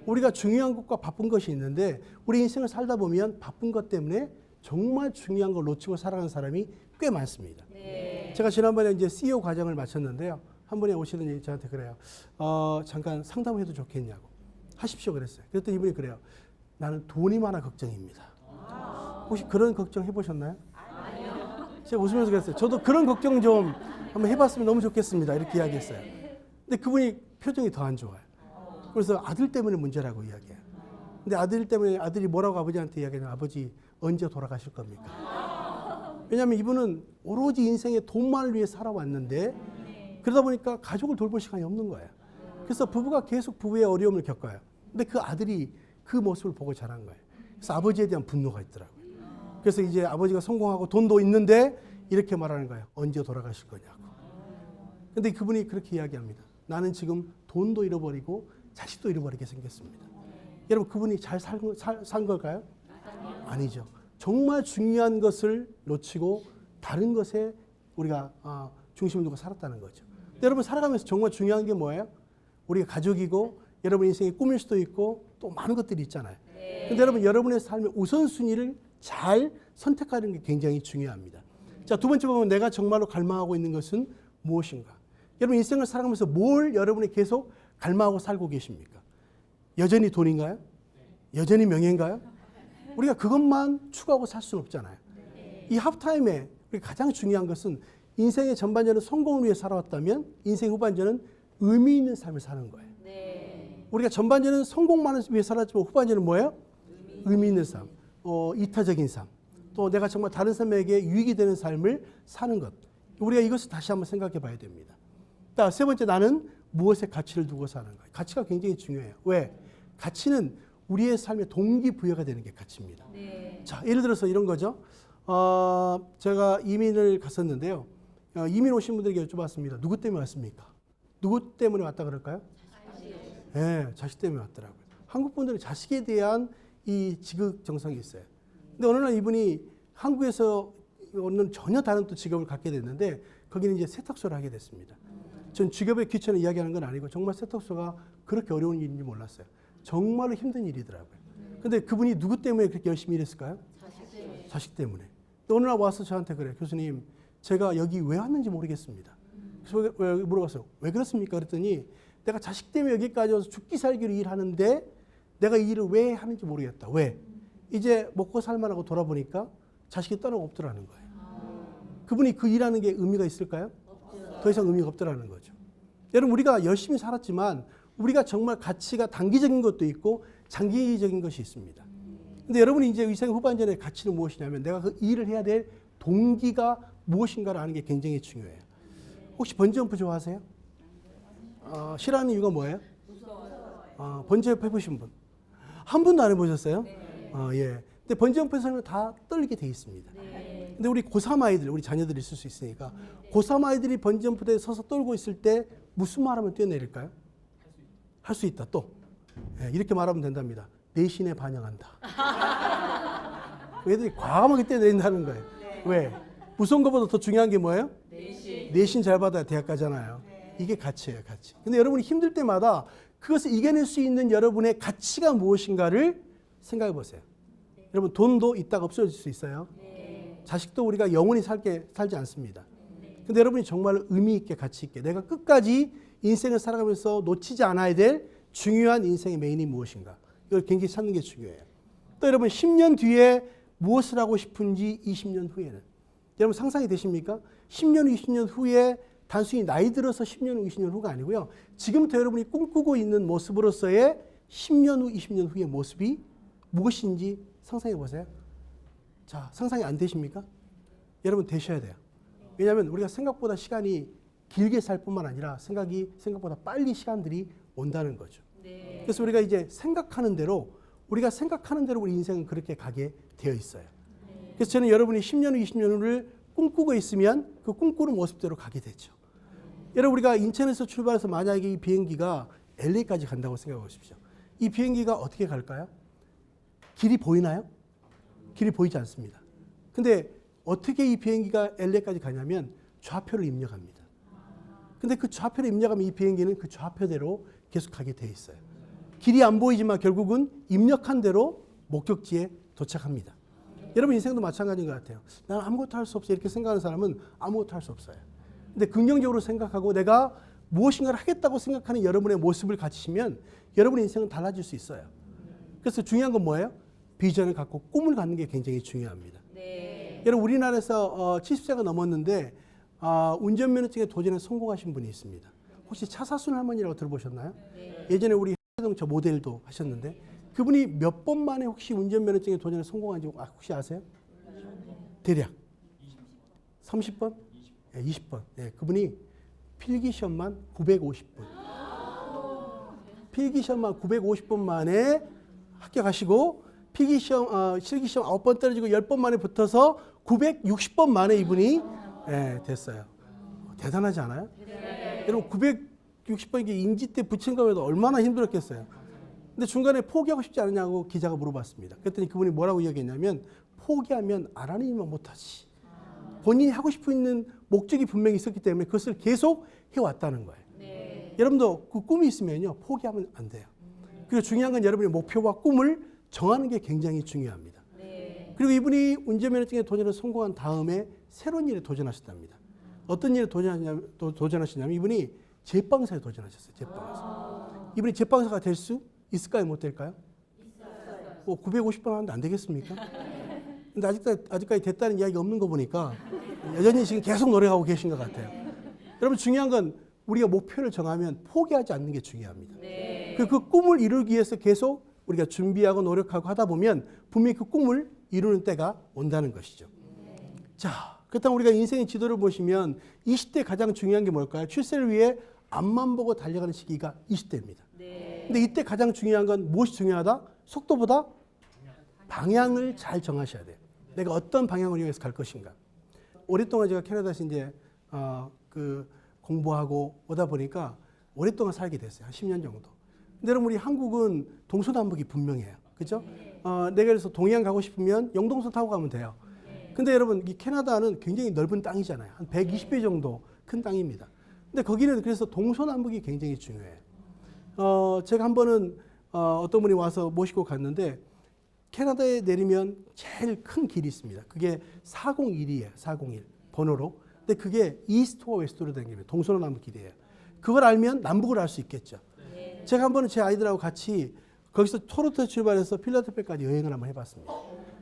우리가 중요한 것과 바쁜 것이 있는데 우리 인생을 살다 보면 바쁜 것 때문에 정말 중요한 걸 놓치고 살아가는 사람이 꽤 많습니다. 네. 제가 지난번에 이제 CEO 과정을 마쳤는데요. 한 분이 오시더니 저한테 그래요. 잠깐 상담해도 좋겠냐고. 하십시오 그랬어요. 그랬더니 이분이 그래요. 나는 돈이 많아 걱정입니다. 혹시 그런 걱정 해보셨나요? 아니요. 제가 웃으면서 그랬어요. 저도 그런 걱정 좀 한번 해봤으면 너무 좋겠습니다. 이렇게 이야기했어요. 근데 그분이 표정이 더 안 좋아요. 그래서 아들 때문에 문제라고 이야기해요. 근데 아들 때문에 아들이 뭐라고 아버지한테 이야기하냐면 아버지 언제 돌아가실 겁니까? 왜냐하면 이분은 오로지 인생에 돈만을 위해 살아왔는데 그러다 보니까 가족을 돌볼 시간이 없는 거예요. 그래서 부부가 계속 부부의 어려움을 겪어요. 근데 그 아들이 그 모습을 보고 자란 거예요. 그래서 아버지에 대한 분노가 있더라고요. 그래서 이제 아버지가 성공하고 돈도 있는데 이렇게 말하는 거예요. 언제 돌아가실 거냐고. 근데 그분이 그렇게 이야기합니다. 나는 지금 돈도 잃어버리고 자식도 잃어버리게 생겼습니다. 여러분 그분이 잘 산 걸까요? 아니죠. 정말 중요한 것을 놓치고 다른 것에 우리가 중심을 두고 살았다는 거죠. 근데 여러분 살아가면서 정말 중요한 게 뭐예요? 우리가 가족이고 여러분 인생에 꿈일 수도 있고 또 많은 것들이 있잖아요. 근데 여러분 여러분의 삶의 우선순위를 잘 선택하는 게 굉장히 중요합니다. 자, 두 번째 보면 내가 정말로 갈망하고 있는 것은 무엇인가? 여러분 인생을 살아가면서 뭘 여러분이 계속 갈망하고 살고 계십니까? 여전히 돈인가요? 여전히 명예인가요? 우리가 그것만 추구하고 살 수는 없잖아요. 이 하프타임에 가장 중요한 것은 인생의 전반전은 성공을 위해 살아왔다면 인생 후반전은 의미 있는 삶을 사는 거예요. 네. 우리가 전반전은 성공만을 위해 살았지만 후반전은 뭐예요? 의미 있는 삶, 이타적인 삶, 또 내가 정말 다른 사람에게 유익이 되는 삶을 사는 것. 우리가 이것을 다시 한번 생각해 봐야 됩니다. 세 번째, 나는 무엇에 가치를 두고 사는 거예요. 가치가 굉장히 중요해요. 왜? 가치는 우리의 삶의 동기부여가 되는 게 가치입니다. 네. 자, 예를 들어서 이런 거죠. 제가 이민을 갔었는데요. 이민 오신 분들에게 여쭤봤습니다. 누구 때문에 왔습니까? 누구 때문에 왔다 그럴까요? 네, 자식 때문에 왔더라고요. 한국 분들은 자식에 대한 이 지극정성이 있어요. 근데 어느 날 이분이 한국에서 오는 전혀 다른 또 직업을 갖게 됐는데 거기는 이제 세탁소를 하게 됐습니다. 전 직업의 귀천을 이야기하는 건 아니고 정말 세탁소가 그렇게 어려운 일인지 몰랐어요. 정말로 힘든 일이더라고요. 근데 그분이 누구 때문에 그렇게 열심히 일했을까요? 자식 때문에. 또 어느 날 와서 저한테 그래. 교수님, 제가 여기 왜 왔는지 모르겠습니다. 그래서 왜 물어봤어요. 왜 그렇습니까? 그랬더니 내가 자식 때문에 여기까지 와서 죽기 살기로 일하는데 내가 이 일을 왜 하는지 모르겠다. 왜? 이제 먹고 살만하고 돌아보니까 자식이 떠나고 없더라는 거예요. 그분이 그 일하는 게 의미가 있을까요? 더 이상 의미가 없더라는 거죠. 여러분, 우리가 열심히 살았지만 우리가 정말 가치가 단기적인 것도 있고 장기적인 것이 있습니다. 근데 여러분이 이제 인생 후반전의 가치는 무엇이냐면 내가 그 일을 해야 될 동기가 무엇인가를 아는 게 굉장히 중요해요. 혹시 번지점프 좋아하세요? 싫어하는 이유가 뭐예요? 번지점프 해보신 분? 한 번도 안 해보셨어요? 예. 근데 번지점프에서는 다 떨리게 돼 있습니다. 근데 우리 고3 아이들, 우리 자녀들이 있을 수 있으니까 고3 아이들이 번지점프대에 서서 떨고 있을 때 무슨 말하면 뛰어내릴까요? 할 수 있다, 또. 예, 이렇게 말하면 된답니다. 내신에 반영한다. 애들이 과감하게 뛰어내린다는 거예요. 왜? 무서운 것보다 더 중요한 게 뭐예요? 내신 잘 받아야 대학 가잖아요. 이게 가치예요, 가치. 근데 여러분이 힘들 때마다 그것을 이겨낼 수 있는 여러분의 가치가 무엇인가를 생각해 보세요. 여러분, 돈도 있다가 없어질 수 있어요. 자식도 우리가 영원히 살지 않습니다. 근데 여러분이 정말 의미 있게, 가치 있게 내가 끝까지 인생을 살아가면서 놓치지 않아야 될 중요한 인생의 메인이 무엇인가. 이걸 굉장히 찾는 게 중요해요. 또 여러분, 10년 뒤에 무엇을 하고 싶은지 20년 후에는. 여러분 상상이 되십니까? 10년, 20년 후에 단순히 나이 들어서 10년, 20년 후가 아니고요. 지금부터 여러분이 꿈꾸고 있는 모습으로서의 10년 후, 20년 후의 모습이 무엇인지 상상해 보세요. 자, 상상이 안 되십니까? 여러분 되셔야 돼요. 왜냐하면 우리가 생각보다 시간이 길게 살 뿐만 아니라 생각보다 빨리 시간들이 온다는 거죠. 그래서 우리가 이제 생각하는 대로 우리 인생은 그렇게 가게 되어 있어요. 그래서 저는 여러분이 10년 후, 20년 후를 꿈꾸고 있으면 그 꿈꾸는 모습대로 가게 되죠. 여러분, 우리가 인천에서 출발해서 만약에 이 비행기가 LA까지 간다고 생각해 보십시오. 이 비행기가 어떻게 갈까요? 길이 보이나요? 길이 보이지 않습니다. 근데 어떻게 이 비행기가 LA까지 가냐면 좌표를 입력합니다. 근데 그 좌표를 입력하면 이 비행기는 그 좌표대로 계속 가게 돼 있어요. 길이 안 보이지만 결국은 입력한 대로 목적지에 도착합니다. 여러분 인생도 마찬가지인 것 같아요. 나는 아무것도 할 수 없어 이렇게 생각하는 사람은 아무것도 할 수 없어요. 근데 긍정적으로 생각하고 내가 무엇인가를 하겠다고 생각하는 여러분의 모습을 가지시면 여러분의 인생은 달라질 수 있어요. 그래서 중요한 건 뭐예요? 비전을 갖고 꿈을 갖는 게 굉장히 중요합니다. 여러분 우리나라에서 70세가 넘었는데 운전면허증에 도전에 성공하신 분이 있습니다. 혹시 차사순 할머니라고 들어보셨나요? 예전에 우리 자동차 모델도 하셨는데 그분이 몇 번 만에 혹시 운전면허증에 도전에 성공한지 혹시 아세요? 대략 30번? 네, 20번. 네, 그분이 필기시험만 950번. 필기시험만 950번 만에 합격하시고 필기시험, 실기시험 9번 떨어지고 10번 만에 붙어서 960번 만에 이분이 됐어요. 대단하지 않아요? 여러분 960번 이게 인지 때 붙인 거에도 얼마나 힘들었겠어요. 근데 중간에 포기하고 싶지 않느냐고 기자가 물어봤습니다. 그랬더니 그분이 뭐라고 이야기했냐면 포기하면 안 하는 일만 못하지. 본인이 하고 싶어 있는 목적이 분명히 있었기 때문에 그것을 계속 해왔다는 거예요. 여러분도 그 꿈이 있으면요 포기하면 안 돼요. 그리고 중요한 건 여러분의 목표와 꿈을 정하는 게 굉장히 중요합니다. 그리고 이분이 운전면허증에 도전에 성공한 다음에 새로운 일에 도전하셨답니다. 어떤 일에 도전하시냐면 이분이 제빵사에 도전하셨어요. 제빵사. 이분이 제빵사가 될 수 있을까요? 못 될까요? 있어요. 950번 하는데 안 되겠습니까? 근데 아직까지 됐다는 이야기가 없는 거 보니까 여전히 지금 계속 노력하고 계신 것 같아요. 여러분 중요한 건 우리가 목표를 정하면 포기하지 않는 게 중요합니다. 그 꿈을 이루기 위해서 계속 우리가 준비하고 노력하고 하다 보면 분명히 그 꿈을 이루는 때가 온다는 것이죠. 자, 그렇다면 우리가 인생의 지도를 보시면 20대 가장 중요한 게 뭘까요? 출세를 위해 앞만 보고 달려가는 시기가 20대입니다. 근데 이때 가장 중요한 건 무엇이 중요하다? 속도보다 방향을 잘 정하셔야 돼요. 내가 어떤 방향을 이용해서 갈 것인가. 오랫동안 제가 캐나다에서 이제 공부하고 오다 보니까 오랫동안 살게 됐어요. 한 10년 정도. 근데 여러분 우리 한국은 동서남북이 분명해요. 그죠? 내가 그래서 동해안 가고 싶으면 영동선 타고 가면 돼요. 근데 여러분 이 캐나다는 굉장히 넓은 땅이잖아요. 한 120배 정도 큰 땅입니다. 근데 거기는 그래서 동서남북이 굉장히 중요해요. 제가 한 번은 어떤 분이 와서 모시고 갔는데 캐나다에 내리면 제일 큰 길이 있습니다. 그게 401이에요. 401 번호로. 근데 그게 이스트와 웨스트로 다니는 동서남북 길이에요. 그걸 알면 남북을 알 수 있겠죠. 제가 한 번은 제 아이들하고 같이 거기서 토론토 출발해서 필라델피아까지 여행을 한번 해봤습니다.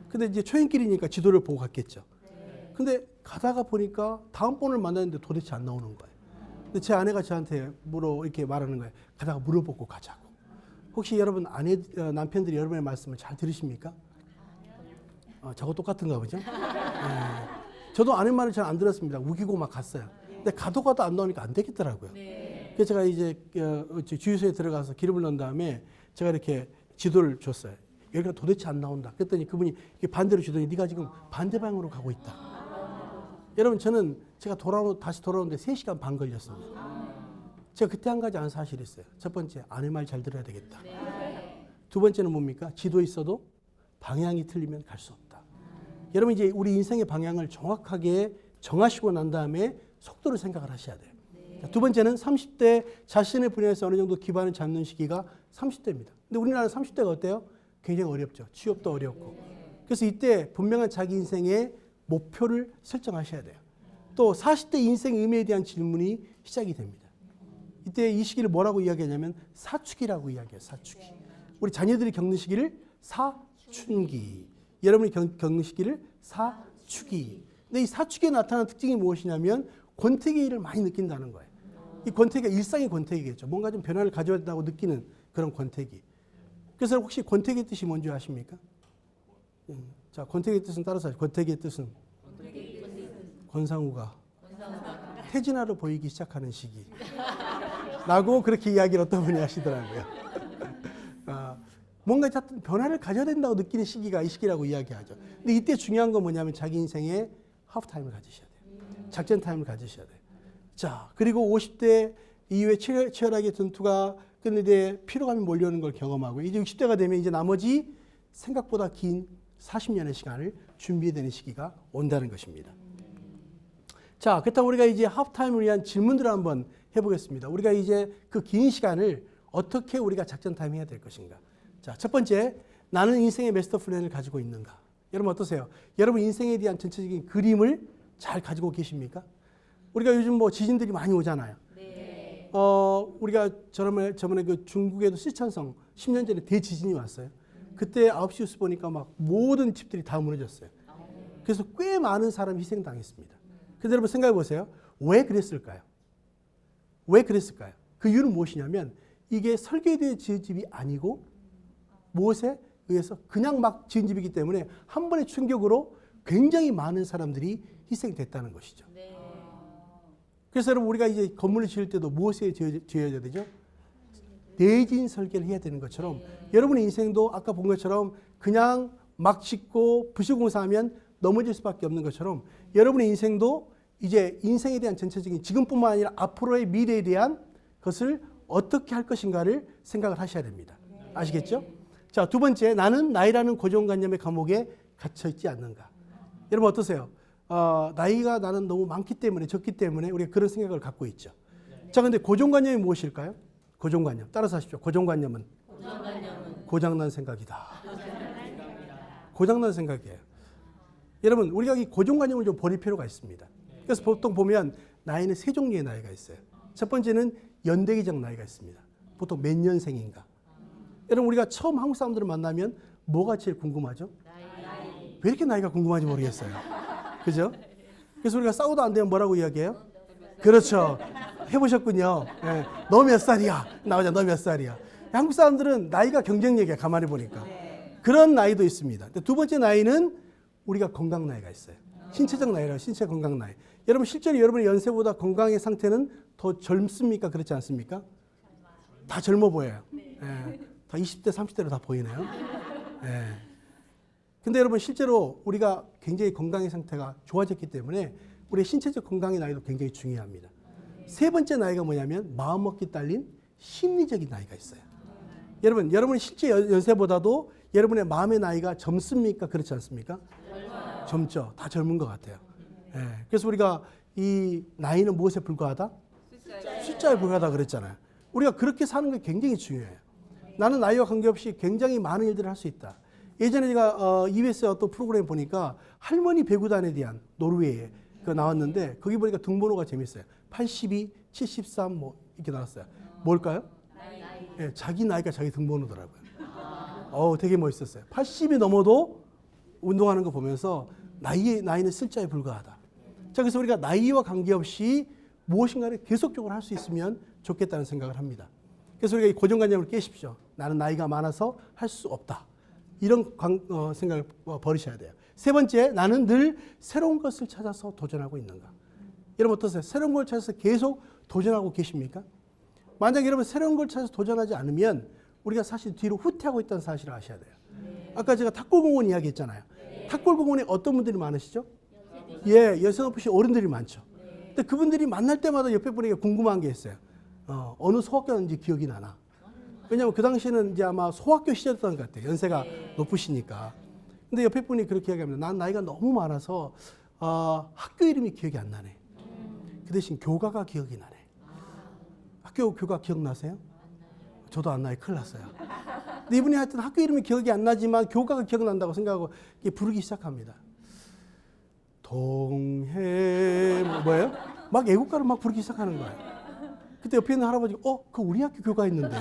근데 이제 초행길이니까 지도를 보고 갔겠죠. 근데 가다가 보니까 다음번을 만났는데 도대체 안 나오는 거예요. 근데 제 아내가 저한테 이렇게 말하는 거예요. 가다가 물어보고 가자고. 혹시 여러분 남편들이 여러분의 말씀을 잘 들으십니까? 저거 똑같은가 보죠? 네. 저도 아내 말을 잘 안 들었습니다. 우기고 막 갔어요. 근데 가도 안 나오니까 안 되겠더라고요. 그래서 제가 이제 주유소에 들어가서 기름을 넣은 다음에 제가 이렇게 지도를 줬어요. 여기가 도대체 안 나온다. 그랬더니 그분이 반대로 주더니 네가 지금 반대 방향으로 가고 있다. 여러분 저는 제가 다시 돌아오는데 3시간 반 걸렸습니다. 제가 그때 한 가지 아는 사실이 있어요. 첫 번째, 아내 말 잘 들어야 되겠다. 두 번째는 뭡니까? 지도에 있어도 방향이 틀리면 갈 수 없다. 여러분 이제 우리 인생의 방향을 정확하게 정하시고 난 다음에 속도를 생각을 하셔야 돼요. 자, 두 번째는 30대 자신의 분야에서 어느 정도 기반을 잡는 시기가 30대입니다. 근데 우리나라 30대가 어때요? 굉장히 어렵죠. 취업도 어렵고. 그래서 이때 분명한 자기 인생의 목표를 설정하셔야 돼요. 또 40대 인생 의미에 대한 질문이 시작이 됩니다. 이때 이 시기를 뭐라고 이야기하냐면 사춘기라고 이야기해요. 사춘기. 우리 자녀들이 겪는 시기를 사춘기. 여러분이 겪는 시기를 사축이. 근데 이 사축에 나타나는 특징이 무엇이냐면 권태기를 많이 느낀다는 거예요. 이 권태기가 일상의 권태기겠죠. 뭔가 좀 변화를 가져야 된다고 느끼는 그런 권태기. 그래서 혹시 권태기의 뜻이 뭔지 아십니까? 자, 권태기의 뜻은 따라서 하죠. 권태기의 뜻은 권상우가 태진아로 보이기 시작하는 시기. 라고 그렇게 이야기를 어떤 분이 하시더라고요. 뭔가 변화를 가져야 된다고 느끼는 시기가 이 시기라고 이야기하죠. 근데 이때 중요한 건 뭐냐면 자기 인생에 하프타임을 가지셔야 돼요. 작전 타임을 가지셔야 돼요. 자, 그리고 50대 이후에 치열하게 전투가 끝내되 피로감이 몰려오는 걸 경험하고 이제 60대가 되면 이제 나머지 생각보다 긴 40년의 시간을 준비해야 되는 시기가 온다는 것입니다. 자, 그렇다면 우리가 이제 하프타임을 위한 질문들을 한번 해보겠습니다. 우리가 이제 그 긴 시간을 어떻게 우리가 작전 타임 해야 될 것인가. 자, 첫 번째, 나는 인생의 마스터 플랜을 가지고 있는가. 여러분 어떠세요? 여러분 인생에 대한 전체적인 그림을 잘 가지고 계십니까? 우리가 요즘 지진들이 많이 오잖아요. 네. 우리가 저번에 그 중국에도 시촨성 10년 전에 대지진이 왔어요. 그때 9시 뉴스 보니까 막 모든 집들이 다 무너졌어요. 그래서 꽤 많은 사람이 희생당했습니다. 그런데 여러분 생각해 보세요. 왜 그랬을까요? 왜 그랬을까요? 그 이유는 무엇이냐면 이게 설계되어 지은 집이 아니고 무엇에 의해서 그냥 막 지은 집이기 때문에 한 번의 충격으로 굉장히 많은 사람들이 희생됐다는 것이죠. 네. 그래서 여러분 우리가 이제 건물을 지을 때도 무엇에 지어야 되죠? 내진 설계를 해야 되는 것처럼 여러분의 인생도 아까 본 것처럼 그냥 막 짓고 부실공사하면 넘어질 수밖에 없는 것처럼 여러분의 인생도 이제 인생에 대한 전체적인 지금뿐만 아니라 앞으로의 미래에 대한 것을 어떻게 할 것인가를 생각을 하셔야 됩니다. 아시겠죠? 자, 두 번째, 나는 나이라는 고정관념의 감옥에 갇혀 있지 않는가. 여러분 어떠세요? 나이가 나는 너무 많기 때문에 적기 때문에 우리가 그런 생각을 갖고 있죠. 자, 근데 고정관념이 무엇일까요? 고정관념. 따라서 하십시오. 고정관념은 고장난 생각이다. 고장난 생각이에요. 여러분 우리가 이 고정관념을 좀 버릴 필요가 있습니다. 그래서 보통 보면 나이는 세 종류의 나이가 있어요. 첫 번째는 연대기적 나이가 있습니다. 보통 몇 년생인가. 여러분 우리가 처음 한국 사람들을 만나면 뭐가 제일 궁금하죠? 왜 이렇게 나이가 궁금한지 모르겠어요. 그죠? 그래서 우리가 싸워도 안 되면 뭐라고 이야기해요? 그렇죠. 해보셨군요. 예. 너 몇 살이야? 나오자, 너 몇 살이야? 한국 사람들은 나이가 경쟁력이야, 가만히 보니까. 그런 나이도 있습니다. 두 번째 나이는 우리가 건강 나이가 있어요. 신체적 나이라고, 신체 건강 나이. 여러분, 실제로 여러분의 연세보다 건강의 상태는 더 젊습니까? 그렇지 않습니까? 다 젊어 보여요. 예. 다 20대, 30대로 다 보이네요. 예. 근데 여러분, 실제로 우리가 굉장히 건강의 상태가 좋아졌기 때문에 우리의 신체적 건강의 나이도 굉장히 중요합니다. 세 번째 나이가 뭐냐면 마음먹기 딸린 심리적인 나이가 있어요. 여러분 실제 연세보다도 여러분의 마음의 나이가 젊습니까? 그렇지 않습니까? 젊죠. 다 젊은 것 같아요. 예. 그래서 우리가 이 나이는 무엇에 불과하다? 숫자에 불과하다 그랬잖아요. 우리가 그렇게 사는 게 굉장히 중요해요. 나는 나이와 관계없이 굉장히 많은 일들을 할 수 있다. 예전에 제가 EBS 어떤 프로그램 보니까 할머니 배구단에 대한 노르웨이에 그 나왔는데 거기 보니까 등번호가 재밌어요. 82, 73 뭐 이렇게 나왔어요. 뭘까요? 예, 자기 나이가 자기 등번호더라고요. 되게 멋있었어요. 80이 넘어도 운동하는 거 보면서 나이는 쓸자에 불과하다. 자, 그래서 우리가 나이와 관계없이 무엇인가를 계속적으로 할 수 있으면 좋겠다는 생각을 합니다. 그래서 우리가 이 고정관념을 깨십시오. 나는 나이가 많아서 할 수 없다. 이런 생각을 버리셔야 돼요. 세 번째, 나는 늘 새로운 것을 찾아서 도전하고 있는가. 여러분 어떠세요? 새로운 걸 찾아서 계속 도전하고 계십니까? 만약 여러분 새로운 걸 찾아서 도전하지 않으면 우리가 사실 뒤로 후퇴하고 있다는 사실을 아셔야 돼요. 아까 제가 탁골공원 이야기했잖아요. 탁골공원에 어떤 분들이 많으시죠? 예, 여성 없이 어른들이 많죠. 근데 그분들이 만날 때마다 옆에 분에게 궁금한 게 있어요. 어느 소학교인지 기억이 나나? 왜냐하면 그 당시에는 이제 아마 소학교 시절이었던 것 같아요. 연세가 높으시니까. 근데 옆에 분이 그렇게 이야기합니다. 난 나이가 너무 많아서 학교 이름이 기억이 안 나네. 그 대신 교가가 기억이 나네. 학교 교가 기억나세요? 저도 안 나요. 큰일 났어요. 근데 이분이 하여튼 학교 이름이 기억이 안 나지만 교가가 기억난다고 생각하고 부르기 시작합니다. 동해 뭐예요? 막 애국가를 막 부르기 시작하는 거예요. 그때 옆에 있는 할아버지가 그 우리 학교 교가 있는데.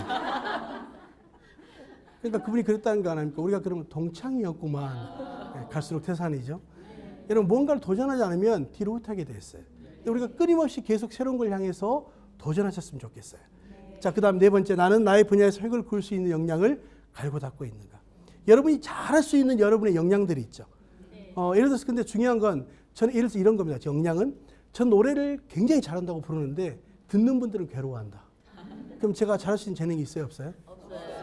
그러니까 그분이 그랬다는 거 아닙니까? 우리가 그러면 동창이었구만. 네, 갈수록 태산이죠. 여러분 뭔가를 도전하지 않으면 뒤로 후퇴하게 돼 있어요. 우리가 끊임없이 계속 새로운 걸 향해서 도전하셨으면 좋겠어요. 자, 그 다음 네 번째, 나는 나의 분야에서 획을 그을 수 있는 역량을 갈고 닦고 있는가. 여러분이 잘할 수 있는 여러분의 역량들이 있죠. 예를 들어서 근데 중요한 건 저는 예를 들어서 이런 겁니다. 역량은 전 노래를 굉장히 잘한다고 부르는데 듣는 분들은 괴로워한다. 그럼 제가 잘할 수 있는 재능이 있어요, 없어요?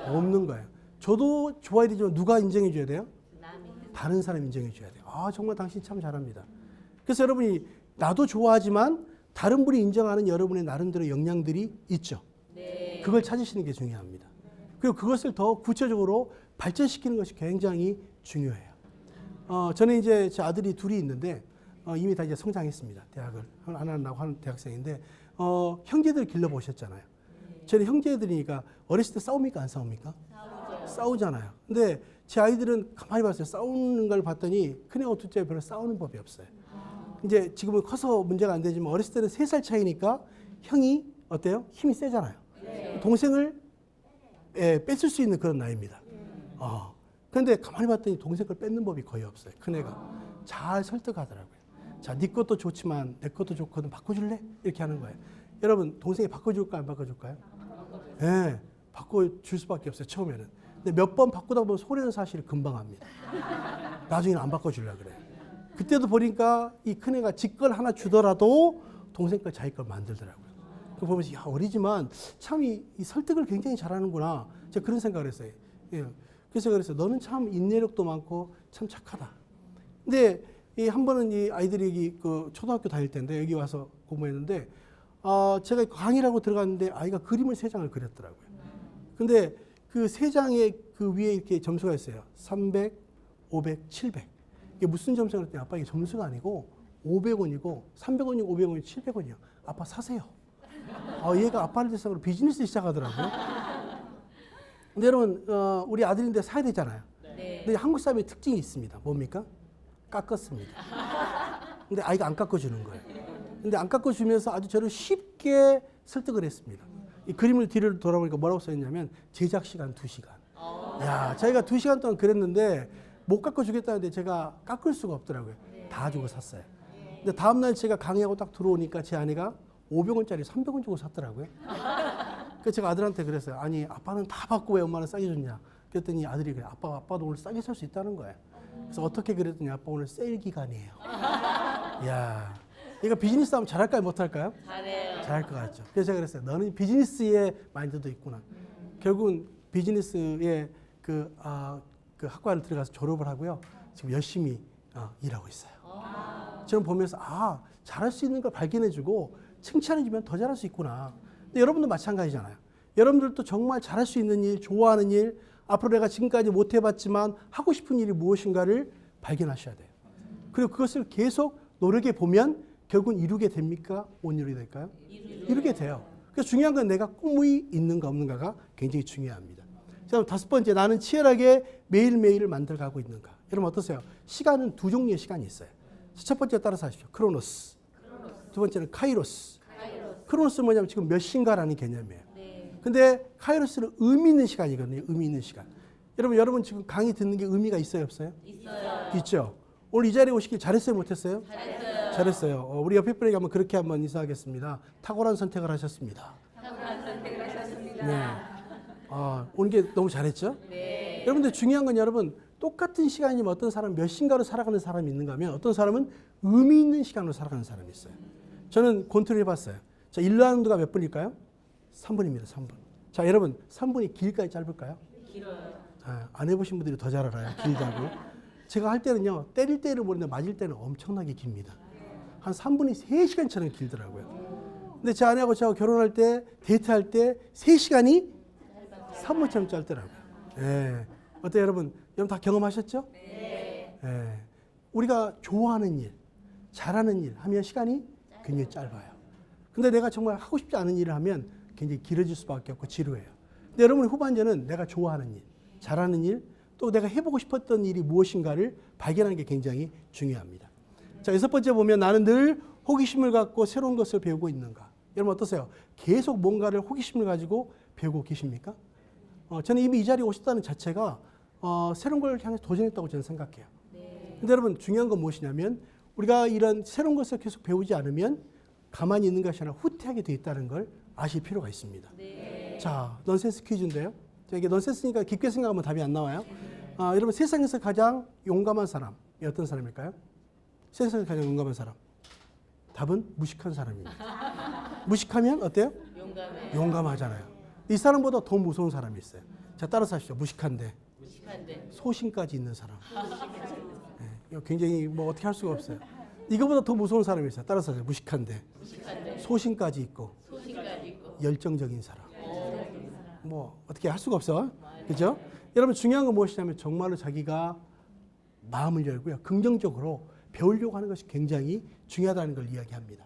없는 거예요. 저도 좋아야 되지만 누가 인정해 줘야 돼요? 다른 사람이 인정해 줘야 돼요. 정말 당신 참 잘합니다. 그래서 여러분이 나도 좋아하지만 다른 분이 인정하는 여러분의 나름대로 역량들이 있죠. 그걸 찾으시는 게 중요합니다. 그리고 그것을 더 구체적으로 발전시키는 것이 굉장히 중요해요. 저는 이제 제 아들이 둘이 있는데 이미 다 이제 성장했습니다. 대학을 하나는 나고 하는 대학생인데 형제들 길러보셨잖아요. 저는 형제들이니까 어렸을 때 싸웁니까 안 싸웁니까? 싸우잖아요. 근데 제 아이들은 가만히 봤어요. 싸우는 걸 봤더니 큰애하고 둘째가 별로 싸우는 법이 없어요. 이제 지금은 커서 문제가 안 되지만 어렸을 때는 3살 차이니까 형이 어때요? 힘이 세잖아요. 동생을 뺏을 수 있는 그런 나이입니다. 그런데 가만히 봤더니 동생 걸 뺏는 법이 거의 없어요. 큰애가 잘 설득하더라고요. 자, 네 것도 좋지만 내 것도 좋거든 바꿔줄래? 이렇게 하는 거예요. 여러분 동생이 바꿔줄까요? 안 바꿔줄까요? 네, 바꿔줄 수밖에 없어요. 처음에는. 근데 몇 번 바꾸다 보면 소리는 사실 금방 합니다. 나중에는 안 바꿔주려고 그래요. 그때도 보니까 이 큰애가 지 걸 하나 주더라도 동생 걸 자기 걸 만들더라고요. 그거 보면서 어리지만 참 이 설득을 굉장히 잘하는구나. 제가 그런 생각을 했어요. 예. 그래서 그랬어요. 너는 참 인내력도 많고 참 착하다. 근데 한 번은 이 아이들이 그 초등학교 다닐 때인데 여기 와서 공부했는데 제가 강의라고 들어갔는데 아이가 그림을 3장을 그렸더라고요. 근데 그 3장의 그 위에 이렇게 점수가 있어요. 300, 500, 700. 이게 무슨 점수가 그랬더니 아빠 이게 점수가 아니고 500원이고 300원이고 500원이고 700원이요. 아빠 사세요. 얘가 아빠를 대상으로 비즈니스 시작하더라고요. 근데 여러분 우리 아들인데 사야 되잖아요. 근데 한국 사람의 특징이 있습니다. 뭡니까? 깎았습니다. 근데 아이가 안 깎아주는 거예요. 근데 안 깎아주면서 아주 저를 쉽게 설득을 했습니다. 이 그림을 뒤를 돌아보니까 뭐라고 써있냐면 제작 시간 2시간. 야, 자기가 2시간 동안 그렸는데 못 깎아주겠다는데 제가 깎을 수가 없더라고요. 다 주고 샀어요. 근데 다음날 제가 강의하고 딱 들어오니까 제 아내가 500원짜리 300원 주고 샀더라고요. 그래서 제가 아들한테 그랬어요. 아니 아빠는 다 받고 왜 엄마는 싸게 줬냐. 그랬더니 아들이 그래. 아빠도 오늘 싸게 살 수 있다는 거예요. 그래서 어떻게 그랬더니 아빠 오늘 세일 기간이에요. 이야, 얘가 비즈니스 하면 잘할까요 못할까요? 잘해요. 잘할 것 같죠. 그래서 제가 그랬어요. 너는 비즈니스의 마인드도 있구나. 결국은 비즈니스의 그 학과를 들어가서 졸업을 하고요. 지금 열심히 일하고 있어요. 저는 보면서 잘할 수 있는 걸 발견해주고 칭찬해주면 더 잘할 수 있구나. 근데 여러분도 마찬가지잖아요. 여러분들도 정말 잘할 수 있는 일, 좋아하는 일, 앞으로 내가 지금까지 못 해봤지만 하고 싶은 일이 무엇인가를 발견하셔야 돼요. 그리고 그것을 계속 노력해 보면 결국은 이루게 됩니까? 못 이루게 될까요? 이루게 돼요. 그래서 중요한 건 내가 꿈이 있는가 없는가가 굉장히 중요합니다. 자, 5번째, 나는 치열하게 매일매일을 만들어가고 있는가. 여러분 어떠세요? 시간은 두 종류의 시간이 있어요. 첫 번째 따라서 하십시오. 크로노스. 두 번째는 카이로스. 크로노스는 뭐냐면 지금 몇 시인가라는 개념이에요. 근데 카이로스는 의미 있는 시간이거든요. 의미 있는 시간. 여러분 지금 강의 듣는 게 의미가 있어요, 없어요? 있어요. 있죠. 오늘 이 자리에 오시길 잘했어요, 못했어요? 잘했어요. 잘했어요. 우리 옆에 분에게 한번 그렇게 한번 인사하겠습니다. 탁월한 선택을 하셨습니다. 탁월한 선택을 하셨습니다. 네. 오는 게 너무 잘했죠? 네. 여러분들 중요한 건 여러분 똑같은 시간이면 어떤 사람은 몇 시간으로 살아가는 사람이 있는가 하면 어떤 사람은 의미 있는 시간으로 살아가는 사람이 있어요. 저는 권투를 해봤어요. 자, 1라운드가 몇 분일까요? 3분입니다. 3분. 자, 여러분 3분이 길까요? 짧을까요? 길어요. 안 해보신 분들이 더 잘 알아요. 길다고. 제가 할 때는요. 때릴 때는 모르는데 맞을 때는 엄청나게 깁니다. 한 3분이 3시간처럼 길더라고요. 근데 제 아내하고 저하고 결혼할 때 데이트할 때 3시간이 3분처럼 짧더라고요. 예. 어때요 여러분? 여러분 다 경험하셨죠? 네. 예. 우리가 좋아하는 일, 잘하는 일 하면 시간이 굉장히 짧아요. 근데 내가 정말 하고 싶지 않은 일을 하면 굉장히 길어질 수밖에 없고 지루해요. 근데 여러분의 후반전은 내가 좋아하는 일, 잘하는 일, 또 내가 해보고 싶었던 일이 무엇인가를 발견하는 게 굉장히 중요합니다. 자, 6번째 보면 나는 늘 호기심을 갖고 새로운 것을 배우고 있는가. 여러분 어떠세요? 계속 뭔가를 호기심을 가지고 배우고 계십니까? 저는 이미 이 자리에 오셨다는 자체가 새로운 걸 향해서 도전했다고 저는 생각해요. 근데 여러분 중요한 건 무엇이냐면 우리가 이런 새로운 것을 계속 배우지 않으면 가만히 있는 것이 아니라 후퇴하게 돼 있다는 걸 아실 필요가 있습니다. 자, 넌센스 퀴즈인데요. 이게 넌센스니까 깊게 생각하면 답이 안 나와요. 여러분 세상에서 가장 용감한 사람이 어떤 사람일까요? 세상에서 가장 용감한 사람. 답은 무식한 사람입니다. 무식하면 어때요? 용감해. 용감하잖아요. 이 사람보다 더 무서운 사람이 있어요. 자, 따라서 하시죠. 무식한데 무식한데. 소신까지 있는 사람. 네, 이거 굉장히 뭐 어떻게 할 수가 없어요. 이거보다 더 무서운 사람이 있어요. 따라서 하세요. 무식한데 소신까지 있고 소신까지 있고. 열정적인 사람. 뭐 어떻게 할 수가 없어. 그죠? 여러분 중요한 건 무엇이냐면 정말로 자기가 마음을 열고요. 긍정적으로 배우려고 하는 것이 굉장히 중요하다는 걸 이야기합니다.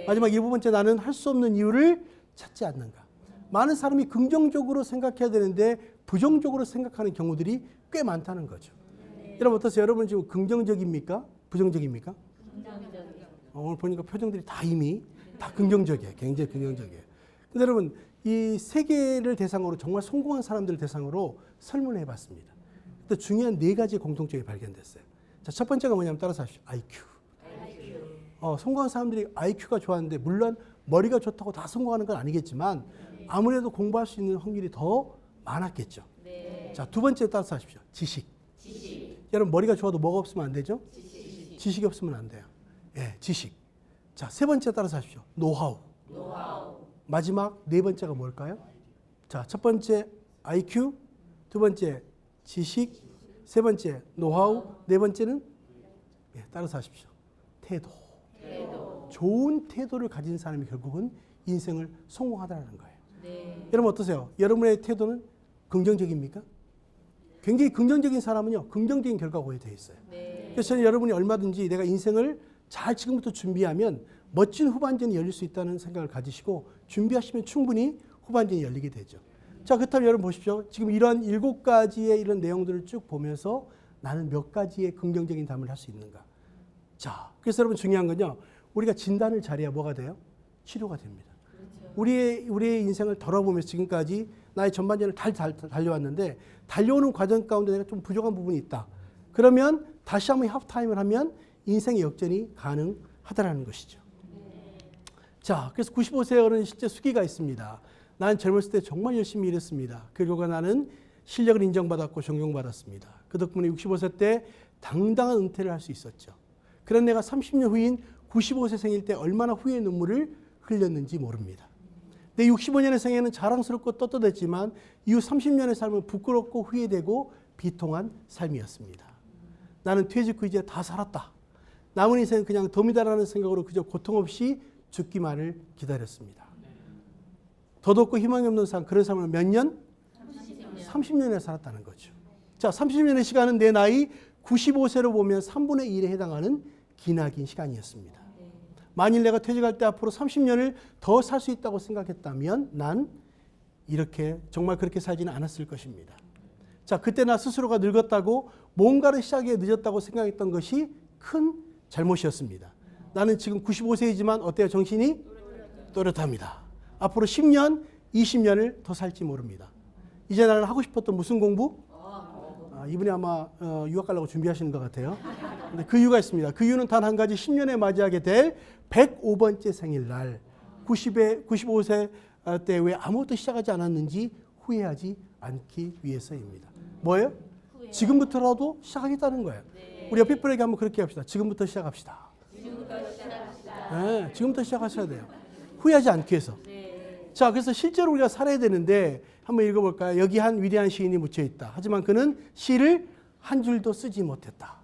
마지막 7번째 나는 할 수 없는 이유를 찾지 않는가. 많은 사람이 긍정적으로 생각해야 되는데 부정적으로 생각하는 경우들이 꽤 많다는 거죠. 여러분 어떠세요? 여러분 지금 긍정적입니까? 부정적입니까? 긍정적이요. 오늘 보니까 표정들이 다 이미 다 긍정적이에요. 굉장히 긍정적이에요. 근데 여러분 이 세계를 대상으로 정말 성공한 사람들을 대상으로 설문해 봤습니다. 근데 중요한 4가지 공통점이 발견됐어요. 자, 첫 번째가 뭐냐면 따라서 하십시오. IQ. 성공한 사람들이 IQ가 좋았는데 물론 머리가 좋다고 다 성공하는 건 아니겠지만 아무래도 공부할 수 있는 확률이 더 많았겠죠. 자, 두 번째 따라서 하십시오. 지식. 여러분 머리가 좋아도 뭐가 없으면 안 되죠? 지식이 없으면 안 돼요. 예, 지식. 자, 세 번째 따라서 하십시오. 노하우. 마지막 4번째가 뭘까요? 자, 첫 번째 IQ, 두 번째 지식, 세 번째 노하우, 4번째는 따라서 하십시오. 태도. 좋은 태도를 가진 사람이 결국은 인생을 성공하다는 거예요. 여러분 어떠세요? 여러분의 태도는 긍정적입니까? 굉장히 긍정적인 사람은요, 긍정적인 결과가 오게 돼 있어요. 그래서 저는 여러분이 얼마든지 내가 인생을 잘 지금부터 준비하면 멋진 후반전이 열릴 수 있다는 생각을 가지시고 준비하시면 충분히 후반전이 열리게 되죠. 자, 그렇다면 여러분 보십시오. 지금 이런 7가지의 이런 내용들을 쭉 보면서 나는 몇 가지의 긍정적인 답을 할 수 있는가. 자, 그래서 여러분 중요한 건요. 우리가 진단을 잘해야 뭐가 돼요? 치료가 됩니다. 우리의 인생을 돌아보면서 지금까지 나의 전반전을 달려왔는데 달려오는 과정 가운데 내가 좀 부족한 부분이 있다. 그러면 다시 한번 하프타임을 하면 인생의 역전이 하다라는 것이죠. 자, 그래서 95세 어른 실제 수기가 있습니다. 난 젊었을 때 정말 열심히 일했습니다. 그 결과 나는 실력을 인정받았고 존경받았습니다. 그 덕분에 65세 때 당당한 은퇴를 할 수 있었죠. 그런 내가 30년 후인 95세 생일 때 얼마나 후회의 눈물을 흘렸는지 모릅니다. 내 65년의 생애는 자랑스럽고 떳떳했지만 이후 30년의 삶은 부끄럽고 후회되고 비통한 삶이었습니다. 나는 퇴직 후 이제 다 살았다. 남은 인생은 그냥 덤이다라는 생각으로 그저 고통 없이 죽기만을 기다렸습니다. 더덥고 희망이 없는 삶, 그런 삶을 몇 년? 30년에 살았다는 거죠. 자, 30년의 시간은 내 나이 95세로 보면 3분의 1에 해당하는 기나긴 시간이었습니다. 만일 내가 퇴직할 때 앞으로 30년을 더 살 수 있다고 생각했다면 난 이렇게 정말 그렇게 살지는 않았을 것입니다. 자, 그때 나 스스로가 늙었다고 뭔가를 시작에 늦었다고 생각했던 것이 큰 잘못이었습니다. 나는 지금 95세이지만 어때요? 정신이 또렷합니다. 앞으로 10년, 20년을 더 살지 모릅니다. 이제 나는 하고 싶었던 무슨 공부? 이분이 아마 유학 가려고 준비하시는 것 같아요. 근데 그 이유가 있습니다. 그 이유는 단 한 가지, 10년에 맞이하게 될 105번째 생일날 95세 때 왜 아무것도 시작하지 않았는지 후회하지 않기 위해서입니다. 뭐예요? 지금부터라도 시작하겠다는 거예요. 우리 옆에 분에게 한번 그렇게 합시다. 지금부터 시작합시다. 네, 지금부터 시작하셔야 돼요. 후회하지 않기 위해서. 자, 그래서 실제로 우리가 살아야 되는데 한번 읽어볼까요? 여기 한 위대한 시인이 묻혀있다. 하지만 그는 시를 한 줄도 쓰지 못했다.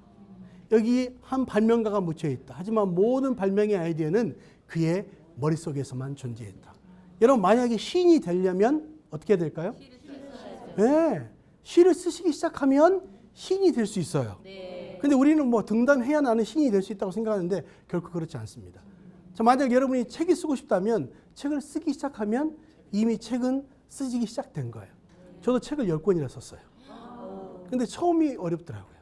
여기 한 발명가가 묻혀있다. 하지만 모든 발명의 아이디어는 그의 머릿속에서만 존재했다. 여러분, 만약에 시인이 되려면 어떻게 될까요? 네, 시를 쓰시기 시작하면 시인이 될 수 있어요. 근데 우리는 뭐 등단해야 나는 시인이 될 수 있다고 생각하는데 결코 그렇지 않습니다. 자, 만약 여러분이 책이 쓰고 싶다면 책을 쓰기 시작하면 이미 책은 쓰기 시작된 거예요. 저도 책을 10권이나 썼어요. 근데 처음이 어렵더라고요.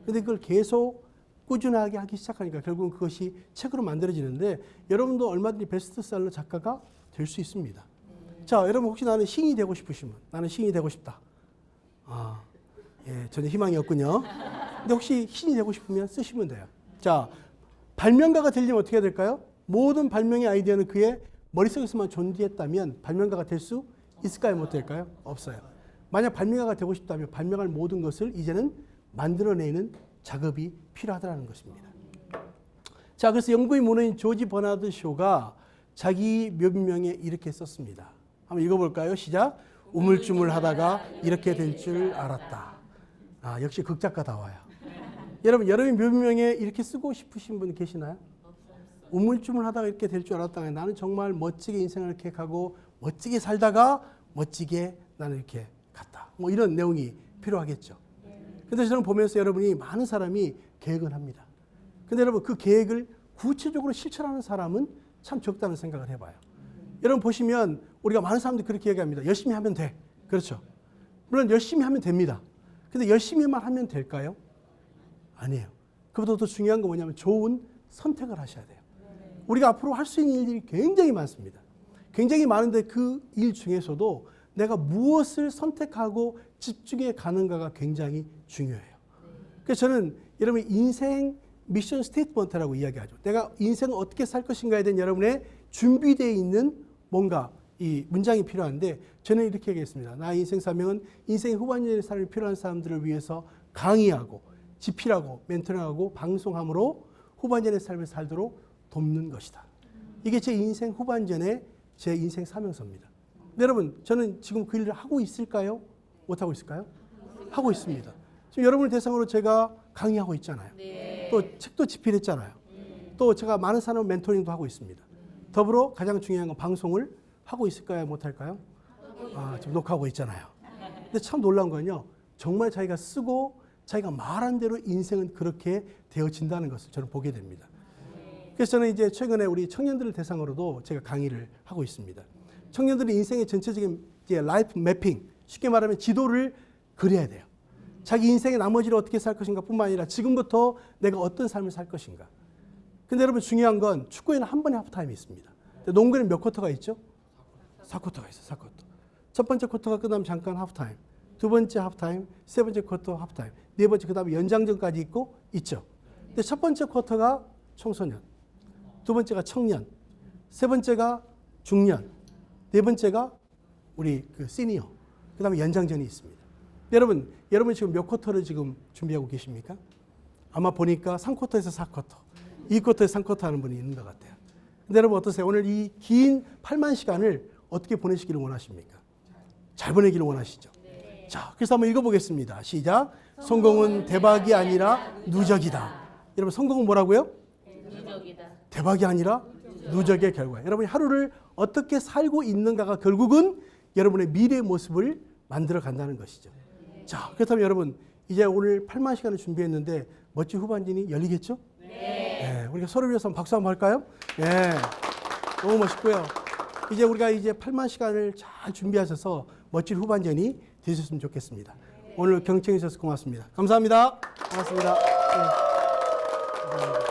근데 그걸 계속 꾸준하게 하기 시작하니까 결국은 그것이 책으로 만들어지는데 여러분도 얼마든지 베스트셀러 작가가 될 수 있습니다. 자, 여러분 혹시 나는 시인이 되고 싶으시면 나는 시인이 되고 싶다. 예, 전혀 희망이 없군요. 근데 혹시 시인이 되고 싶으면 쓰시면 돼요. 자, 발명가가 되려면 어떻게 해야 될까요? 모든 발명의 아이디어는 그의 머릿속에서만 존재했다면 발명가가 될 수 있을까요? 못 될까요? 없어요. 만약 발명가가 되고 싶다면 발명할 모든 것을 이제는 만들어내는 작업이 필요하다는 것입니다. 자, 그래서 영국의 문호인 조지 버나드 쇼가 자기 묘비명에 이렇게 썼습니다. 한번 읽어볼까요? 시작. 우물쭈물하다가 이렇게 될 줄 알았다. 역시 극작가다워요. 여러분, 여러분의 묘비명에 이렇게 쓰고 싶으신 분 계시나요? 우물쭈물하다가 이렇게 될 줄 알았다. 나는 정말 멋지게 인생을 계획하고 멋지게 살다가 멋지게 나는 이렇게 갔다. 뭐 이런 내용이 필요하겠죠. 근데 저는 보면서 여러분이 많은 사람이 계획을 합니다. 근데 여러분 그 계획을 구체적으로 실천하는 사람은 참 적다는 생각을 해봐요. 여러분 보시면 우리가 많은 사람들이 그렇게 얘기합니다. 열심히 하면 돼. 그렇죠. 물론 열심히 하면 됩니다. 근데 열심히만 하면 될까요? 아니에요. 그보다 더 중요한 건 뭐냐면 좋은 선택을 하셔야 돼요. 우리가 앞으로 할 수 있는 일들이 굉장히 많습니다. 굉장히 많은데 그 일 중에서도 내가 무엇을 선택하고 집중해 가는가가 굉장히 중요해요. 그래서 저는 여러분 인생 미션 스테이트먼트라고 이야기하죠. 내가 인생을 어떻게 살 것인가에 대한 여러분의 준비되어 있는 뭔가 이 문장이 필요한데 저는 이렇게 얘기했습니다. 나 인생 사명은 인생의 후반전의 삶이 필요한 사람들을 위해서 강의하고 집필하고 멘토링하고 방송함으로 후반전의 삶을 살도록 돕는 것이다. 이게 제 인생 후반전의 제 인생 사명서입니다. 여러분, 저는 지금 그 일을 하고 있을까요? 못하고 있을까요? 하고 있습니다. 지금 여러분을 대상으로 제가 강의하고 있잖아요. 또 책도 집필했잖아요. 또 제가 많은 사람 멘토링도 하고 있습니다. 더불어 가장 중요한 건 방송을 하고 있을까요? 못할까요? 지금 녹화하고 있잖아요. 근데 참 놀라운 건요. 정말 자기가 쓰고 자기가 말한 대로 인생은 그렇게 되어진다는 것을 저는 보게 됩니다. 그래서 저는 이제 최근에 우리 청년들을 대상으로도 제가 강의를 하고 있습니다. 청년들이 인생의 전체적인 이제 라이프 매핑, 쉽게 말하면 지도를 그려야 돼요. 자기 인생의 나머지를 어떻게 살 것인가 뿐만 아니라 지금부터 내가 어떤 삶을 살 것인가. 근데 여러분 중요한 건 축구에는 한 번의 하프타임이 있습니다. 농구에는 몇 쿼터가 있죠? 4쿼터가 있어요. 4쿼터. 첫 번째 쿼터가 끝나면 잠깐 하프타임. 두 번째 하프타임, 세 번째 쿼터 하프타임. 네 번째 그다음에 연장전까지 있고 있죠. 근데 첫 번째 쿼터가 청소년. 두 번째가 청년, 세 번째가 중년, 네 번째가 우리 그 시니어, 그 다음에 연장전이 있습니다. 여러분 지금 몇 쿼터를 지금 준비하고 계십니까? 아마 보니까 3쿼터에서 4쿼터, 2쿼터에서 3쿼터 하는 분이 있는 것 같아요. 근데 여러분 어떠세요? 오늘 이 긴 8만 시간을 어떻게 보내시기를 원하십니까? 잘 보내기를 원하시죠? 네. 자, 그래서 한번 읽어보겠습니다. 시작. 성공은 대박이 아니라 누적이다. 여러분 성공은 뭐라고요? 누적이다. 대박이 아니라 누적의 결과. 여러분이 하루를 어떻게 살고 있는가가 결국은 여러분의 미래의 모습을 만들어 간다는 것이죠. 자, 그렇다면 여러분 이제 오늘 8만 시간을 준비했는데 멋진 후반전이 열리겠죠? 네. 우리가 서로 위해서 박수 한번 할까요? 네. 너무 멋있고요. 이제 우리가 이제 8만 시간을 잘 준비하셔서 멋진 후반전이 되셨으면 좋겠습니다. 오늘 경청해 주셔서 고맙습니다. 감사합니다. 고맙습니다. 네.